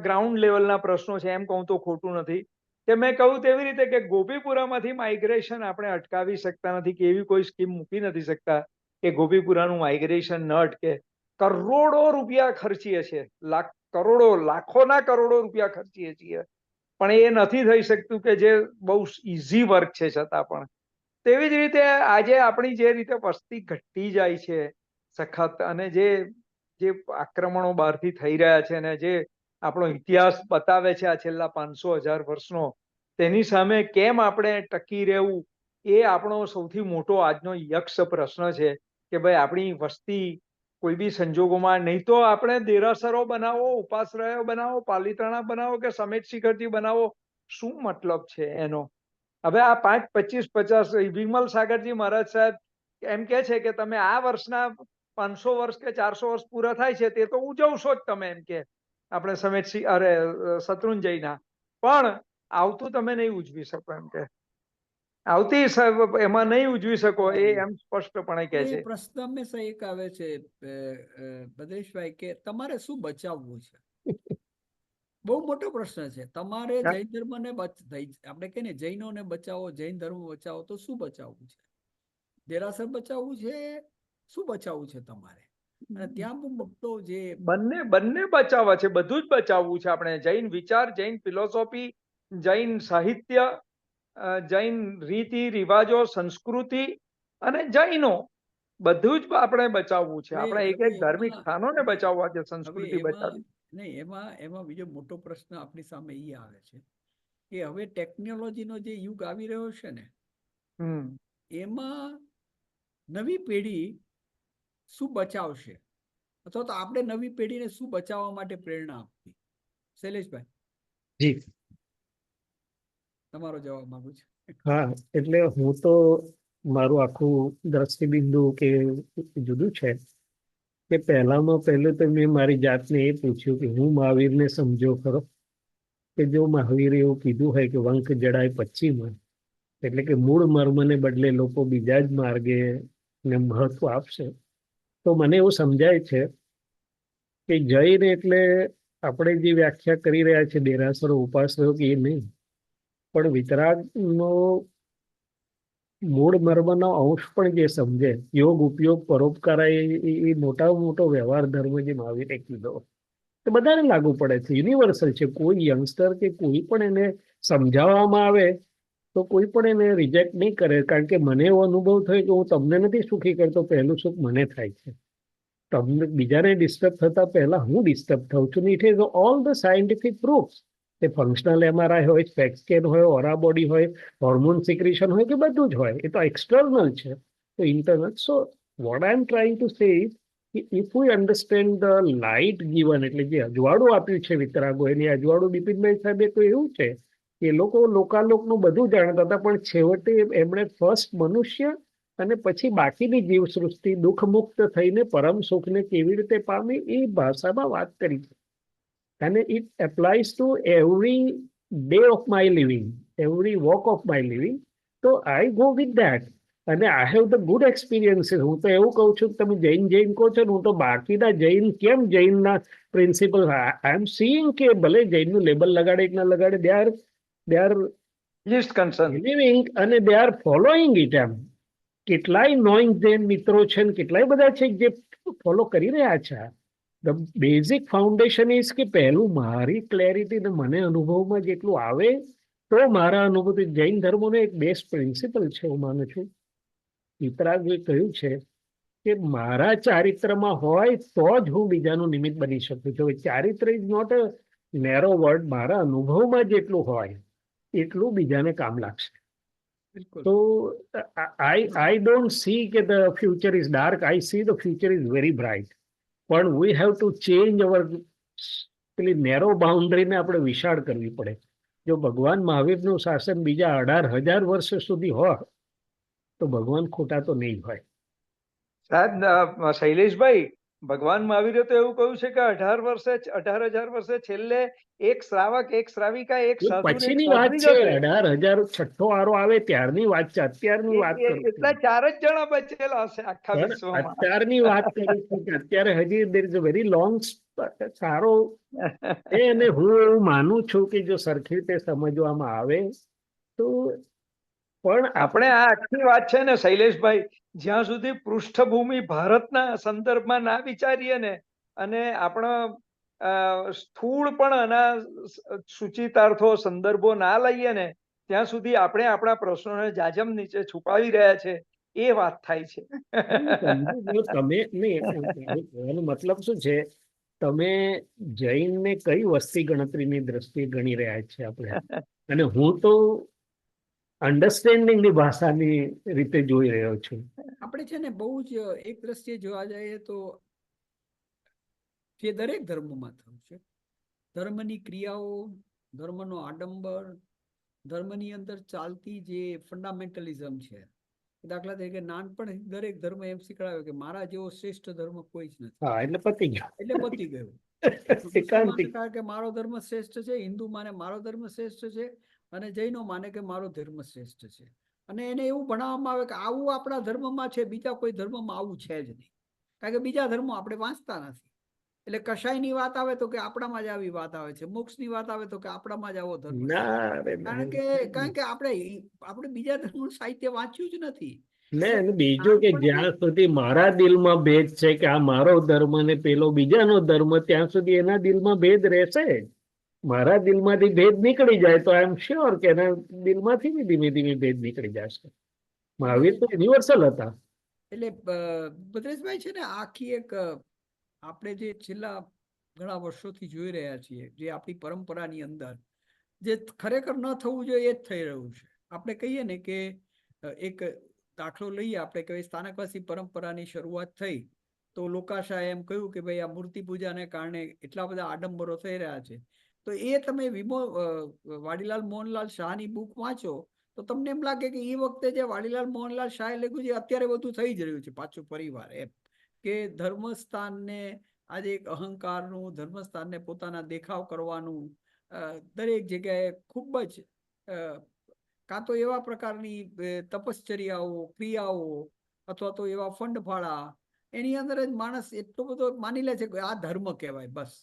ગ્રાઉન્ડ લેવલના પ્રશ્નો છે, એમ કહું તો ખોટું નથી. કે મેં કહ્યું તેવી રીતે કે ગોપીપુરામાંથી માઇગ્રેશન આપણે અટકાવી શકતા નથી, કે એવી કોઈ સ્કીમ મૂકી નથી શકતા કે ગોપીપુરાનું માઇગ્રેશન ન અટકે. કરોડો રૂપિયા ખર્ચીએ છીએ, લાખોના કરોડો રૂપિયા ખર્ચીએ છીએ, પણ એ નથી થઈ શકતું, કે જે બહુ ઇઝી વર્ક છે છતાં પણ. તેવી જ રીતે આજે આપણી જે રીતે વસ્તી ઘટતી જાય છે સખત, અને જે આક્રમણો બહારથી થઈ રહ્યા છે અને જે આપણો ઇતિહાસ બતાવે છે આ છેલ્લા 500,000 વર્ષનો, તેની સામે કેમ આપણે ટકી રહેવું, એ આપણો સૌથી મોટો આજનો યક્ષ પ્રશ્ન છે. કે ભાઈ આપણી વસ્તી કોઈ બી સંજોગોમાં, નહીં તો આપણે દેરાસરો બનાવો, ઉપાશ્રયો બનાવો, પાલિતાણા બનાવો કે સમેત શિખરજી બનાવો, શું મતલબ છે એનો. હવે આ 5, 25, 50 વિમલ સાગરજી મહારાજ સાહેબ એમ કે છે કે તમે આ વર્ષના 500 વર્ષ કે 400 વર્ષ પૂરા થાય છે તે તો ઉજવશો જ તમે, એમ કે આપણે શત્રુંજયના, પણ આવતું તમે નહીં ઉજવી શકો, એમ કે આવતી એમાં નહીં ઉજવી શકો, એ એમ સ્પષ્ટપણે કહે છે. પ્રશ્ન હંમેશા એક આવે છે ભદ્રેશભાઈ કે તમારે શું બચાવવું છે. બહુ મોટો પ્રશ્ન છે. તમારે જૈન ધર્મને આપણે કહીએ ને જૈનોને બચાવો, જૈન ધર્મ બચાવો, તો શું બચાવવું છે. દેરાસર બચાવવું છે, શું બચાવવું છે તમારે. અને ત્યાં પણ મોટો જે બંને બચાવવા છે, બધું જ બચાવવું છે આપણે. જૈન વિચાર, જૈન ફિલોસોફી, જૈન સાહિત્ય, જૈન રીતિ રિવાજો, સંસ્કૃતિ અને જૈનો, બધું જ આપણે બચાવવું છે. આપણે એક ધાર્મિક સ્થાનોને બચાવવા છે, સંસ્કૃતિ બચાવવી નહીં. એમાં બીજો મોટો પ્રશ્ન આપણી સામે એ આવે છે કે હવે ટેકનોલોજીનો જે યુગ આવી રહ્યો છે ને, એમાં નવી પેઢી શું બચાવશે, અથવા તો આપણે નવી પેઢીને શું બચાવવા માટે પ્રેરણા આપવી. શૈલેષભાઈ, જી, તમારો જવાબ માંગુ છું. હા, એટલે હું તો મારું આખું દ્રષ્ટિબિંદુ કે જુદું છે. કે પહેલું તો મેં મારી જાતને એ પૂછ્યું કે હું મહાવીરને સમજો ખરો. કે જો મહાવીર એવું કીધું હોય કે વંક જડાય પશ્ચિમાં, એટલે કે મૂળ મર્મને બદલે લોકો બીજા જ માર્ગે ને મહત્વ આપશે, તો મને એવું સમજાય છે કે જૈન એટલે આપણે જે વ્યાખ્યા કરી રહ્યા છે દેરાસરો ઉપાસનો કે એ નહીં, પણ વિતરાગનો મૂળ મર્મનો અંશ પણ જે સમજે, યોગ ઉપયોગ પરોપકાર એ મોટામાં મોટો વ્યવહાર ધર્મ જે મહાવીરે કીધો તે બધાને લાગુ પડે છે, યુનિવર્સલ છે. કોઈ યંગસ્ટર કે કોઈ પણ એને સમજાવવામાં આવે તો કોઈ પણ એને રિજેક્ટ નહીં કરે, કારણ કે મને એવો અનુભવ થયો કે હું તમને નથી સુખી કરતો, પહેલું સુખ મને થાય છે. તમને બીજાને ડિસ્ટર્બ થતા પહેલા હું ડિસ્ટર્બ થઉં છું. It is all the scientific proof. A functional MRI હોય, સ્પેક સ્કેન હોય, ઓરા બોડી હોય, હોર્મોન સિક્રેશન હોય કે બધું જ હોય, એ તો એક્સટર્નલ છે. તો internal. So what I M trying to say if V understand the light given, એટલે જે અજવાળું આપ્યું છે વિતરાગો, એની અજવાળું બિપિનભાઈ સાહેબે તો એવું છે કે એ લોકો લોકાલોકનું બધું જાણતા હતા, પણ છેવટે એમણે ફર્સ્ટ મનુષ્ય અને પછી બાકીની જીવસૃષ્ટિ દુઃખ મુક્ત થઈને પરમ સુખને કેવી રીતે પામી એ ભાષામાં વાત કરી છે. અને it applies two every day of my living, every walk of my living. તો આઈ ગો વિથ ધેટ. અને આઈ હેવ ધ ગુડ એક્સપિરિયન્સીસ. હું તો એવું કહું છું કે તમે જૈન કહો છો ને, હું તો બાકીના જૈન કેમ જૈનના પ્રિન્સિપલ આઈ એમ સીઈંગ કે ભલે જૈનનું લેબલ લગાડે કે ના લગાડે, they are least concern. Believing અને દે આર ફોલોઈંગ ઇટ. એમ કેટલાય નોઈંગ જૈન મિત્રો છે ને કેટલાય બધા છે જે ફોલો કરી રહ્યા છે. ધ બેઝિક ફાઉન્ડેશન ઇઝ કે પહેલું મારી ક્લેરિટી ને મને અનુભવમાં જેટલું આવે તો મારા અનુભવથી જૈન ધર્મનો એક બેસ્ટ પ્રિન્સિપલ છે, હું માનું છું. વિતરાગે કહ્યું છે કે મારા ચારિત્રમાં હોય તો જ હું બીજાનું નિમિત્ત બની શકું છું. ચારિત્ર is not a narrow word. મારા અનુભવમાં જેટલું હોય એટલું બીજાને કામ લાગશે. બિલકુલ. So I don't see that the future is dark. I see the future is very bright. પણ we have to change our પેલી નેરો બાઉન્ડ્રીને આપણે વિશાળ કરવી પડે. જો ભગવાન મહાવીરનું શાસન બીજા 18,000 વર્ષ સુધી હોય તો ભગવાન ખોટા તો નહીં હોય. સાહેબ, શૈલેષભાઈ, ભગવાન મહાવીરે તો એવું કહ્યું છે કે 18,000 વર્ષે છેલ્લે એક શ્રાવક, એક શ્રાવિકા, એક એ સાધુ ને એક પછીની વાત સાધ્વી છે. જશે. 18,000 છઠ્ઠો આરો આવે ત્યારની વાત છે, અત્યારની વાત કરું છું. એટલા 4 જ જણા બચેલા હશે આખા પણ વિશ્વમાં. અત્યારની વાત કરું છું કે અત્યારે હજી there is a very long સારો એ. અને હું એવું માનું છું કે જો સરખી રીતે સમજવામાં આવે તો. પણ આપણે આ આખી વાત છે ને શૈલેષભાઈ, જ્યાં સુધી પૃષ્ઠભૂમિ ભારતના સંદર્ભમાં ના વિચારીએ ને, અને આપણા સ્થૂળ પણ આના સૂચિતાર્થો સંદર્ભો ના લઈએ ને, ત્યાં સુધી આપણે આપણા પ્રશ્નોને જાજમ નીચે છુપાવી રહ્યા છે એ વાત થાય છે. તમે નહીં, એનો મતલબ શું છે, તમે જૈનને કઈ વસ્તી ગણતરીની દ્રષ્ટિએ ગણી રહ્યા છે આપણે, અને હું તો અન્ડરસ્ટેન્ડિંગની ભાષાની રીતે જોઈ રહ્યો છું. આપણે છે ને બહુ જ એક દ્રષ્ટિએ જોવા જઈએ તો જે દરેક ધર્મમાં થયું છે, ધર્મની ક્રિયાઓ, ધર્મનો આડંબર, ધર્મની અંદર ચાલતી જે ફંડામેન્ટલિઝમ છે. દાખલા તરીકે નાનપણ દરેક ધર્મ એમ શીખડાવે કે મારા જેવો શ્રેષ્ઠ ધર્મ કોઈ જ નથી. હા, એટલે પતી ગયું. એટલે પતી ગયું. એકાંતિક. કે મારો ધર્મ શ્રેષ્ઠ છે, હિન્દુ માને મારો ધર્મ શ્રેષ્ઠ છે, અને જૈનો માને કે મારો ધર્મ શ્રેષ્ઠ છે. અને એને એવું ભણાવવામાં આવે કે આવું આપણા ધર્મમાં છે, બીજા કોઈ ધર્મમાં આવું છે જ નહીં. કારણ કે બીજા ધર્મો આપણે વાંચતા નથી. એટલે કશાયની વાત આવે તો કે આપણામાં જ આવી વાત આવે છે, મોક્ષની વાત આવે તો કે આપણામાં જ આવો ધર્મ છે. કારણ કે આપણે બીજા ધર્મનું સાહિત્ય વાંચ્યું જ નથી. ને બીજું કે જ્યાં સુધી મારા દિલમાં ભેદ છે કે આ મારો ધર્મ ને પેલો બીજાનો ધર્મ, ત્યાં સુધી એના દિલમાં ભેદ રહેશે. મારા દિલમાંથી ભેદ નીકળી જાય તો આઈ એમ શ્યોર કે એના દિલમાંથી બી ધીમે ધીમે ભેદ નીકળી જશે. મહાવીર તો યુનિવર્સલ હતા. એટલે ભદ્રેશભાઈ છે ને, આખી એક આપણે જે છેલ્લા ઘણા વર્ષોથી જોઈ રહ્યા છીએ, જે આપણી પરંપરાની અંદર જે ખરેખર ન થવું જોઈએ એ જ થઈ રહ્યું છે. આપણે કહીએ ને કે એક દાખલો લઈએ, આપણે કહીએ સ્થાનકવાસી પરંપરાની શરૂઆત થઈ તો લોકાશાહે એમ કહ્યું કે ભાઈ આ મૂર્તિ પૂજાને કારણે એટલા બધા આડંબરો થઈ રહ્યા છે. તો એ તમે વાડીલાલ મોહનલાલ શાહની બુક વાંચો તો તમને એમ લાગે કે એ વખતે જે વાડીલાલ મોહનલાલ શાહે લખ્યું છે અત્યારે બધું થઈ જ રહ્યું છે પાછું પરિવાર એમ. કે ધર્મસ્થાનને આજે એક અહંકારનું, ધર્મસ્થાનને પોતાના દેખાવ કરવાનું, દરેક જગ્યાએ ખૂબ જ કાં તો એવા પ્રકારની તપશ્ચર્યાઓ, ક્રિયાઓ, અથવા તો એવા ફંડ ફાળા, એની અંદર જ માણસ એટલો બધો માની લે છે કે આ ધર્મ કહેવાય બસ.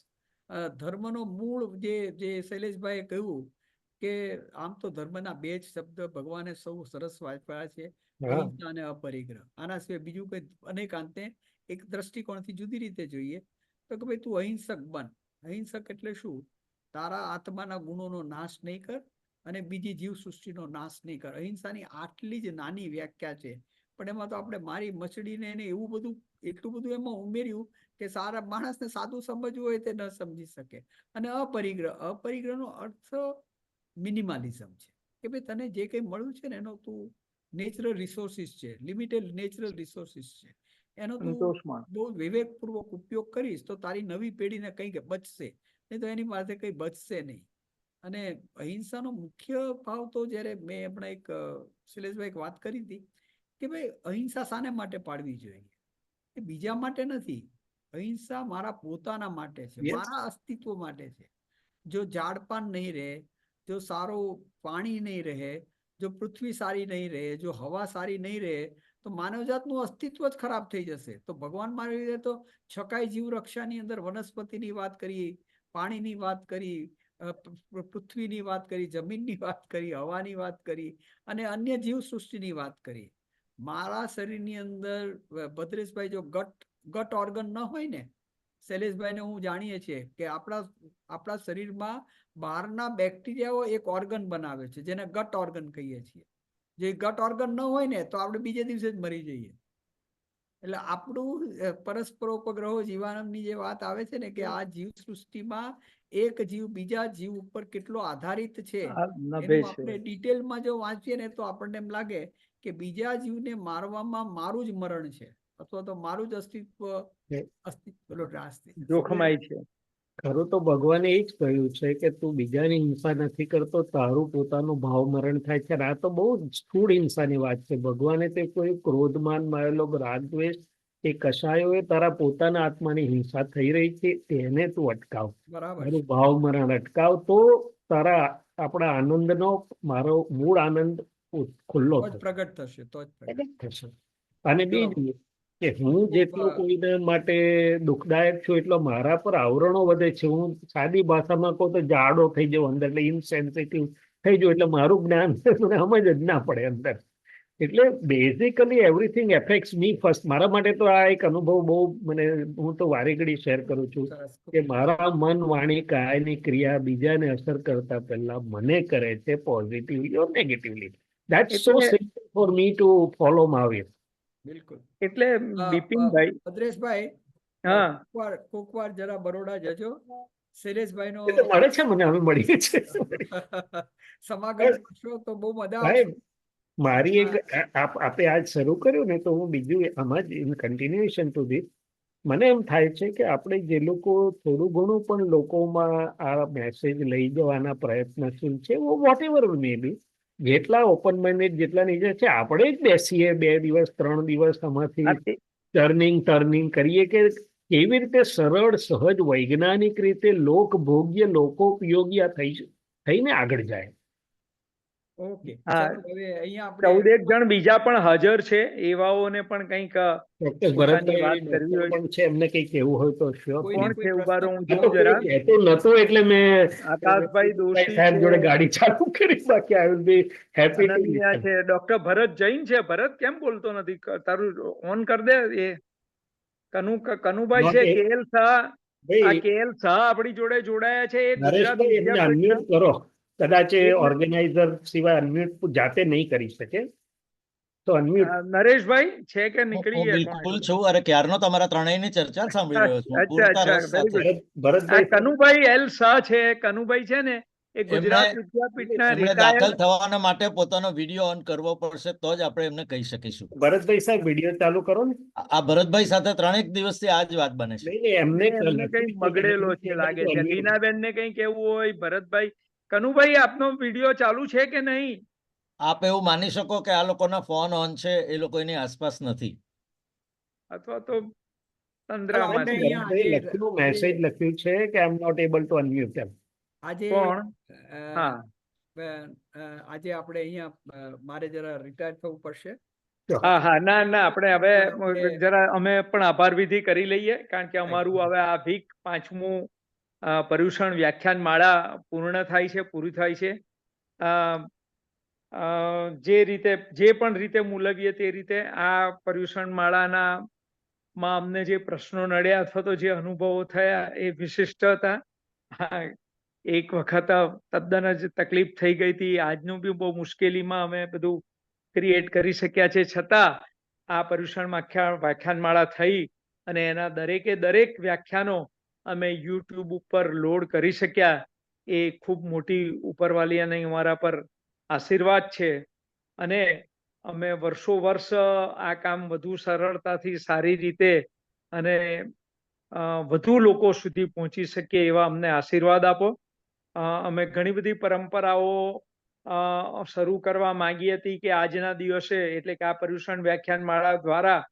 ધર્મનો મૂળ જે શૈલેષભાઈએ કહ્યું કે આમ તો ધર્મના બે જ શબ્દ ભગવાને સૌ સરસ વાપર્યા છે, હા. અહિંસા અને અપરિગ્રહ. આના સિવાય બીજું કઈ અનેકાંતે એક દ્રષ્ટિકોણથી જુદી રીતે જોઈએ તો કે ભાઈ તું અહિંસક બન. અહિંસક એટલે શું? તારા આત્માના ગુણોનો નાશ નહીં કર અને બીજી જીવ સૃષ્ટિનો નાશ નહીં કર. અહિંસાની આટલી જ નાની વ્યાખ્યા છે, પણ એમાં તો આપણે મારી મચડીને એને એવું બધું એટલું બધું એમાં ઉમેર્યું કે સારા માણસને સાદું સમજવું હોય તે ન સમજી શકે. અને અપરિગ્રહનો અર્થ મિનિમાલિઝમ છે કે ભાઈ તને જે કંઈ મળ્યું છે ને એનો તું નેચરલ રિસોર્સિસ છે, લિમિટેડ નેચરલ રિસોર્સિસ છે, એનો તું સંતોષમાં બહુ વિવેકપૂર્વક ઉપયોગ કરીશ તો તારી નવી પેઢીને કંઈક બચશે, નહીં તો એની પાસે કંઈ બચશે નહીં. અને અહિંસાનો મુખ્ય ભાવ તો જ્યારે મેં હમણાં એક શૈલેષભાઈ એક વાત કરી હતી કે ભાઈ અહિંસા શાને માટે પાડવી જોઈએ? એ બીજા માટે નથી. અહિંસા મારા પોતાના માટે છે, Yes. મારા અસ્તિત્વ માટે છે. જો ઝાડપાન નહીં રહે, જો સારું પાણી નહીં રહે, જો પૃથ્વી સારી નહીં રહે, જો હવા સારી નહીં રહે તો માનવજાતનું અસ્તિત્વ જ ખરાબ થઈ જશે. તો ભગવાન મારી રીતે તો છકાઈ જીવ રક્ષાની અંદર વનસ્પતિની વાત કરી, પાણીની વાત કરી, પૃથ્વીની વાત કરી, જમીનની વાત કરી, હવાની વાત કરી અને અન્ય જીવ સૃષ્ટિની વાત કરી. મારા શરીરની અંદર ભદ્રેશભાઈ જો ગટ ઓર્ગન ન હોય ને, શૈલેષભાઈને હું જાણીએ છીએ કે આપણા શરીરમાં બહારના બેક્ટેરિયાઓ એક ઓર્ગન બનાવે છે જેને ગટ ઓર્ગન કહીએ છીએ. જે ગટ ઓર્ગન ન હોય ને તો આપણે બીજે દિવસે જ મરી જઈએ. એટલે આપણું પરસ્પરોપગ્રહો જીવાનંદની જે વાત આવે છે ને કે આ જીવ સૃષ્ટિમાં એક જીવ બીજા જીવ ઉપર કેટલો આધારિત છે એનું આપણે ડિટેલમાં જો વાંચીએ ને તો આપણને એમ લાગે કે બીજા જીવને મારવામાં મારું જ મરણ છે અથવા તો મારું જ અસ્તિત્વ જોખમાય છે. ખરું તો ભગવાને એ જ કહ્યું છે કે તું બીજાની હિંસા નથી કરતો, તારું પોતાનું ભાવ મરણ થાય છે. આ તો બહુ સ્થૂળ હિંસાની વાત છે. ભગવાને તે કોઈ ક્રોધમાન માયેલો રાગ દ્વેષ એ કશાયો એ તારા પોતાના આત્માની હિંસા થઈ રહી છે તેને તું અટકાવ, બરાબર તારું ભાવ મરણ અટકાવ તો તારા આપણા આનંદનો મારો મૂળ આનંદ ખુલ્લો પ્રગટ થશે તો જ પ્રગટ થશે. અને બીજું કે હું જેટલો કોઈને માટે દુઃખદાયક છું એટલો મારા પર આવરણો વધે છે. હું સાદી ભાષામાં કહું તો જાડો થઈ જાઉં અંદર, એટલે ઇનસેન્સિટિવ થઈ જાઉં, એટલે મારું જ્ઞાન મને સમજ જ ના પડે અંદર. એટલે બેઝિકલી એવરીથિંગ એફેક્ટ્સ મી ફર્સ્ટ. મારા માટે તો આ એક અનુભવ બહુ મને, હું તો વારે ઘડી શેર કરું છું કે મારા મન વાણી કાયની ક્રિયા બીજાને અસર કરતા પહેલા મને કરે છે positively or negatively. That's so simple for me to follow Mahavir. બિલકુલ. એટલે બિપિનભાઈ, ભદ્રેશભાઈ, હા, કોક વાર જરા બરોડા જજો. શૈલેષભાઈ નો મળે છે મને, અમે મળીએ છીએ સમાગમ કરશો તો બહુ મજા આવશે. મારી એક આપે આજ શરૂ કર્યું ને તો હું બીજું આમાં જ ઇન કન્ટિન્યુએશન ટુ ધીસ, મને એમ થાય છે કે આપણે જે લોકો થોડું ઘણું પણ લોકોમાં આ મેસેજ લઈ જવાના પ્રયત્નશીલ છે, વોટ એવર મે બી, જેટલા ઓપન માઇન્ડેડ જેટલા નીચે છે, આપણે જ બેસીએ 2 દિવસ 3 દિવસ આમાંથી ટર્નિંગ કરીએ કે કેવી રીતે સરળ સહજ વૈજ્ઞાનિક રીતે લોકભોગ્ય લોકોપયોગી થઈને આગળ જાય. ઓકે, હા, હવે અહીંયા આપણે 14 જણ બીજા પણ હાજર છે, એવાઓને પણ કંઈક ચોક્કસ ભરતભાઈ પણ છે, એમને કંઈક કહેવું હોય તો શ્યોર. કોણ છે? ઉભા રહો, હું આ તો જોઉં જરા. કોઈ કહેતો નતો એટલે મેં આકાશભાઈ દોશી સાહેબ જોડે છે, ગાડી ચાલુ કરી. બાકી I will be happy to Ananya છે, ડોક્ટર ભરત જૈન છે. ભરત કેમ બોલતો નથી? તારું ઓન કર દે. એ કનુભાઈ છે, કેએલ શાહ. આ કેએલ શાહ આપણી જોડે જોડાયા છે. એ ગુજરાત નરેશભાઈ એમને અનમ્યુટ કરો. કદાચ ઓર્ગેનાઇઝર સિવાય અનમ્યુટ જાતે નહીં કરી શકે તો અનમ્યુટ. નરેશભાઈ છે કે નીકળી ગયા? બિલકુલ છું. અરે ક્યારનો તમારા ત્રણેયની ચર્ચા સાંભળી રહ્યો છું. ભરતભાઈ કનુભાઈ એલ શાહ છે. કનુભાઈ છે ને, એ ગુજરાત વિદ્યાપીઠના એમણે દાખલ થવાના માટે પોતાનો વિડીયો ઓન કરવો પડશે તો જ આપણે એમને કહી શકીશું. ભરતભાઈ સાહેબ વિડીયો ચાલુ કરો ને. આ ભરતભાઈ સાથે 3 દિવસથી આ જ વાત બને છે. એમને કઈ બગડેલો છે લાગે છે. લીનાબેન ને કઈ કેવું હોય? ભરતભાઈ, કનુભાઈ આપનો વિડીયો ચાલુ છે કે નહીં? આપ એવું માની શકો કે આ લોકોના ફોન ઓન છે, એ લોકો એની આસપાસ નથી, અથવા તો તંદ્રામાં મેસેજ લખ્યું છે કે I am not able to unmute. આજે આજે આપણે અહીંયા મારે જરા રિટાયર થવું પડશે. હા, ના આપણે હવે જરા અમે પણ આભાર વિધિ કરી લઈએ, કારણ કે અમારું હવે આ ભીખ 5મું પર્યુષણ વ્યાખ્યાન માળા પૂરી થાય છે. જે પણ રીતે મૂલવીએ તે રીતે આ પર્યુષણ માળાના માં અમને જે પ્રશ્નો નડ્યા અથવા તો જે અનુભવો થયા એ વિશિષ્ટ હતા. એક વખત તદ્દન જ તકલીફ થઈ ગઈ હતી. આજનું બી બહુ મુશ્કેલીમાં અમે બધું ક્રિએટ કરી શક્યા છે, છતાં આ પર્યુષણ વ્યાખ્યાનમાળા થઈ અને એના દરેક વ્યાખ્યાનો અમે યુટ્યુબ ઉપર લોડ કરી શક્યા. એ ખૂબ મોટી ઉપરવાળીની અમારા પર આશીર્વાદ છે. અને અમે વર્ષો આ કામ વધુ સરળતાથી સારી રીતે અને વધુ લોકો સુધી પહોંચી શકીએ એવા અમને આશીર્વાદ આપો. અમે ઘણી બધી પરંપરાઓ શરૂ કરવા માંગી હતી કે આજના દિવસે એટલે કે આ પર્યુષણ વ્યાખ્યાન માળા દ્વારા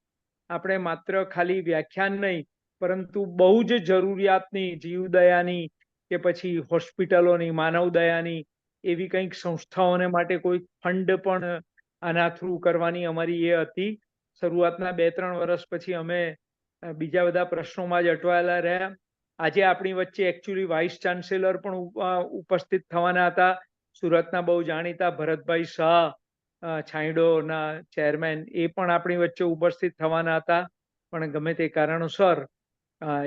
આપણે માત્ર ખાલી વ્યાખ્યાન નહીં પરંતુ બહુ જ જરૂરિયાતની જીવદયાની કે પછી હોસ્પિટલોની માનવ દયાની એવી કંઈક સંસ્થાઓને માટે કોઈ ફંડ પણ આના થ્રુ કરવાની અમારી એ હતી. શરૂઆતના 2-3 વર્ષ પછી અમે બીજા બધા પ્રશ્નોમાં જ અટવાયેલા રહ્યા. આજે આપણી વચ્ચે એકચ્યુઅલી વાઇસ ચાન્સેલર પણ ઉપસ્થિત થવાના હતા. સુરતના બહુ જાણીતા ભરતભાઈ શાહ, છાંયડોના ચેરમેન, એ પણ આપણી વચ્ચે ઉપસ્થિત થવાના હતા, પણ ગમે તે કારણોસર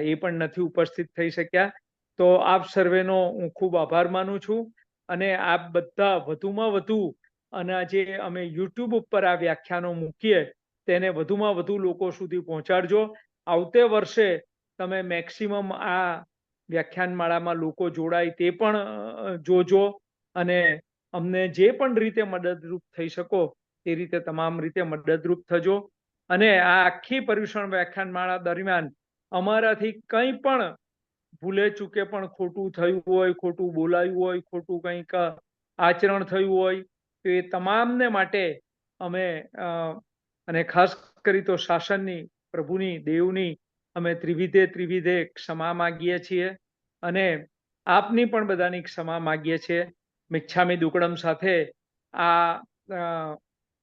એ પણ નથી ઉપસ્થિત થઈ શક્યા. તો આપ સર્વેનો હું ખૂબ આભાર માનું છું. અને આપ બધા વધુમાં વધુ અને જે અમે યુટ્યુબ ઉપર આ વ્યાખ્યાનો મૂકીએ તેને વધુમાં વધુ લોકો સુધી પહોંચાડજો. આવતે વર્ષે તમે મેક્સિમમ આ વ્યાખ્યાનમાળામાં લોકો જોડાય તે પણ જોજો અને અમને જે પણ રીતે મદદરૂપ થઈ શકો તે રીતે તમામ રીતે મદદરૂપ થજો. અને આ આખી પર્યુષણ વ્યાખ્યાનમાળા દરમિયાન અમારાથી કંઈ પણ ભૂલે ચૂકે પણ ખોટું થયું હોય, ખોટું બોલાયું હોય, ખોટું કંઈક આચરણ થયું હોય તો એ તમામને માટે અમે અને ખાસ કરી તો શાસનની, પ્રભુની, દેવની અમે ત્રિવિધે ક્ષમા માગીએ છીએ અને આપની પણ બધાની ક્ષમા માગીએ છીએ. મિચ્છામી દુક્કડમ સાથે આ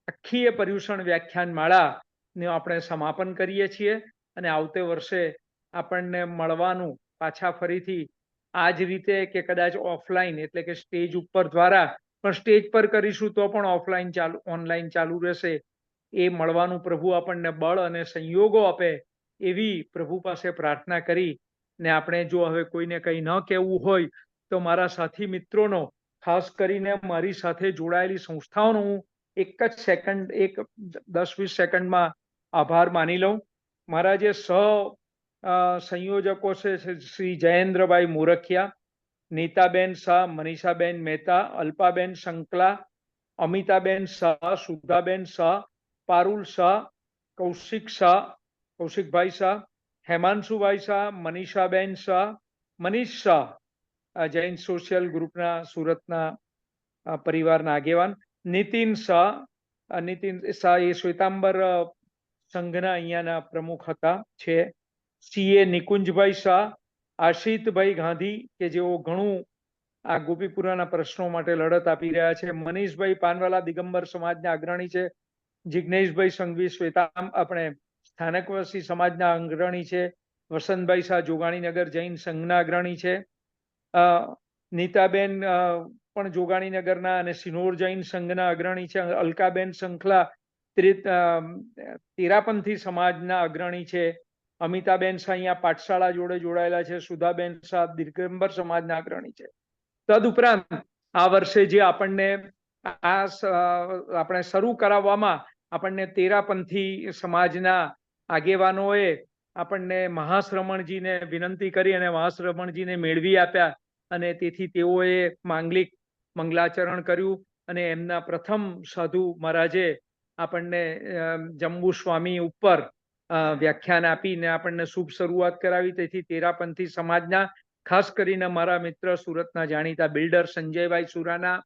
આખી પર્યુષણ વ્યાખ્યાન માળાને આપણે સમાપન કરીએ છીએ અને આવતે વર્ષે આપણને મળવાનું પાછા ફરીથી આ જ રીતે કે કદાચ ઓફલાઈન એટલે કે સ્ટેજ ઉપર દ્વારા, પણ સ્ટેજ પર કરીશું તો પણ ઓનલાઈન ચાલુ રહેશે. એ મળવાનું પ્રભુ આપણને બળ અને સંયોગો આપે એવી પ્રભુ પાસે પ્રાર્થના કરી ને આપણે જો હવે કોઈને કંઈ ન કહેવું હોય તો મારા સાથી મિત્રોનો, ખાસ કરીને મારી સાથે જોડાયેલી સંસ્થાઓનો હું એક 10-20 સેકન્ડમાં આભાર માની લઉં. મારા જે સંયોજકો છે શ્રી જયેન્દ્રભાઈ મોરખિયા, નીતાબેન શાહ, મનીષાબેન મહેતા, અલ્પાબેન શંકલા, અમિતાબેન શાહ, સુધાબેન શાહ, પારુલ શાહ, કૌશિકભાઈ શાહ, હેમાંશુભાઈ શાહ, મનીષાબેન શાહ, મનીષ શાહ, જૈન સોશિયલ ગ્રુપના સુરતના પરિવારના આગેવાન, નીતિન શાહ એ શ્વેતાંબર સંઘના અહીંયાના પ્રમુખ હતા છે, CA નિકુંજભાઈ શાહ, આશિતભાઈ ગાંધી કે જેઓ ઘણું આ ગોપીપુરાના પ્રશ્નો માટે લડત આપી રહ્યા છે, મનીષભાઈ પાનવાલા દિગંબર સમાજના અગ્રણી છે, જિજ્ઞેશભાઈ સંઘવી આપણે સ્થાનકવાસી સમાજના અગ્રણી છે, વસંતભાઈ શાહ જોગાણીનગર જૈન સંઘના અગ્રણી છે, નીતાબેન પણ જોગાણીનગરના અને સિનોર જૈન સંઘના અગ્રણી છે, અલકાબેન શંખલા તેરાપંથી સમાજના અગ્રણી છે, અમિતાબેન શાહ અહીંયા પાઠશાળા જોડે જોડાયેલા છે, સુધાબેન શાહ દિગંબર સમાજના અગ્રણી છે. તદુપરાંત આ વર્ષે જે આપણે શરૂ કરાવવામાં આપણને તેરાપંથી સમાજના આગેવાનોએ આપણને મહાશ્રમણજીને વિનંતી કરી અને મહાશ્રમણજીને મેળવી આપ્યા અને તેથી તેઓએ મંગલાચરણ કર્યું અને એમના પ્રથમ સાધુ મહારાજે આપણને જંબુ સ્વામી ઉપર વ્યાખ્યાન આપીને આપણને શુભ શરૂઆત કરાવી. તેથી તેરાપંથી સમાજના ખાસ કરીને મારા મિત્ર સુરતના જાણીતા બિલ્ડર સંજયભાઈ સુરાના,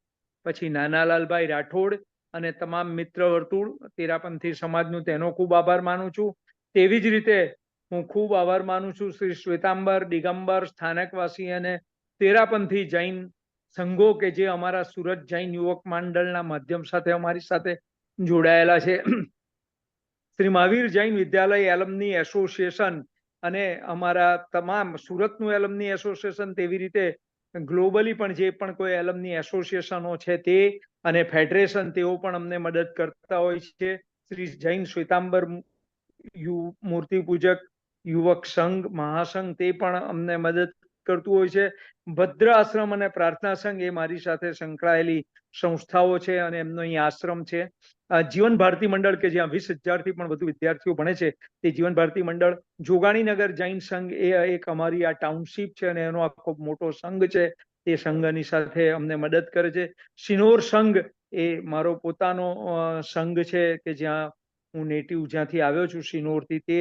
પછી નાનાલાલભાઈ રાઠોડ અને તમામ મિત્ર વર્તુળ તેરાપંથી સમાજનું, તેનો ખૂબ આભાર માનું છું. તેવી જ રીતે હું ખૂબ આભાર માનું છું શ્રી શ્વેતાંબર દિગંબર સ્થાનકવાસી અને તેરાપંથી જૈન સંઘો કે જે અમારા સુરત જૈન યુવક મંડળના માધ્યમ સાથે અમારી સાથે જોડાયેલા છે. શ્રી મહાવીર જૈન વિદ્યાલય એલમની એસોસિએશન અને અમારા તમામ સુરતનું એલમની એસોસિએશન, તેવી રીતે ગ્લોબલી પણ જે પણ કોઈ એલમની એસોસિએશનો છે તે અને ફેડરેશન, તેઓ પણ અમને મદદ કરતા હોય છે. શ્રી જૈન શ્વેતાંબર મૂર્તિ પૂજક યુવક સંઘ, મહાસંઘ, તે પણ અમને મદદ કરતું હોય છે. ભદ્ર આશ્રમ અને પ્રાર્થના સંઘ એ મારી સાથે સંકળાયેલી સંસ્થાઓ છે અને એમનો અહીં આશ્રમ છે. જીવન ભારતી મંડળ, કે જ્યાં 20,000 થી પણ વધુ વિદ્યાર્થીઓ ભણે છે, તે જીવન ભારતી મંડળ. જોગાણીનગર જૈન સંઘ એ એક અમારી આ ટાઉનશીપ છે અને એનો આખો મોટો સંઘ છે. તે સંઘની સાથે અમને મદદ કરે છે. શિનોર સંઘ એ મારો પોતાનો સંઘ છે કે જ્યાં હું નેટિવ જ્યાંથી આવ્યો છું, શિનોરથી, તે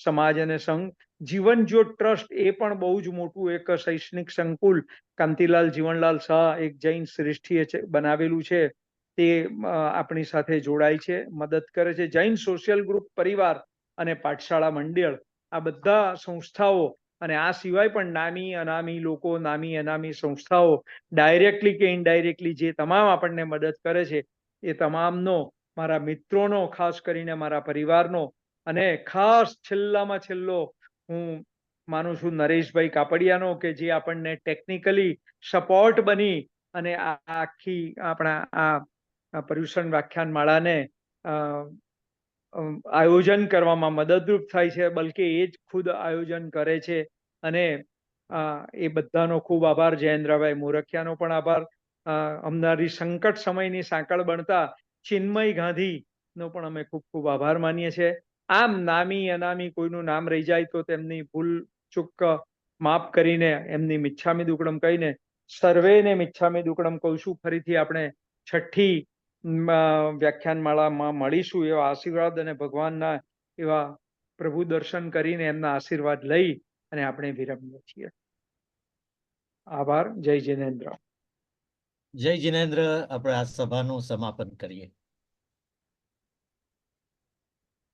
સમાજ અને સંઘ. જીવન જ્યોત ટ્રસ્ટ એ પણ બહુ જ મોટું એક શૈક્ષણિક સંકુલ કાંતિલાલ જીવનલાલ શાહ, એક જૈન શ્રેષ્ઠીએ બનાવેલું છે, તે આપણી સાથે જોડાય છે, મદદ કરે છે. જૈન સોશિયલ ગ્રુપ પરિવાર અને પાઠશાળા મંડળ, આ બધા સંસ્થાઓ અને આ સિવાય પણ નામી અનામી લોકો, નામી અનામી સંસ્થાઓ, ડાયરેક્ટલી કે ઇનડાયરેક્ટલી જે તમામ આપણને મદદ કરે છે, એ તમામનો, મારા મિત્રોનો, ખાસ કરીને મારા પરિવારનો, અને ખાસ છેલ્લામાં છેલ્લો હું માનું છું નરેશભાઈ કાપડિયાનો, કે જે આપણને ટેકનિકલી સપોર્ટ બની અને આ આખી આપણા આ પર્યુષણ વ્યાખ્યાન માળાને આયોજન કરવામાં મદદરૂપ થાય છે, બલકે એ જ ખુદ આયોજન કરે છે. અને એ બધાનો ખૂબ આભાર. જયેન્દ્રભાઈ મોરખિયાનો પણ આભાર. અમારી સંકટ સમયની સાંકળ બનતા ચિન્મય ગાંધીનો પણ અમે ખૂબ ખૂબ આભાર માનીએ છીએ. આમ નામી અનામી કોઈનું નામ રહી જાય તો તેમની ભૂલ ચૂક માફ કરીને, એમની મિચ્છામી દુક્કડમ કહીને સર્વેને મિચ્છામી દુક્કડમ કહું છું. ફરીથી આપણે 6ઠ્ઠી વ્યાખ્યાનમાળામાં મળીશું એવા આશીર્વાદ અને ભગવાનના એવા પ્રભુ દર્શન કરીને એમના આશીર્વાદ લઈ અને આપણે વિરમીએ છીએ. આભાર. જય જિનેન્દ્ર. જય જિનેન્દ્ર. આપણે આ સભાનું સમાપન કરીએ.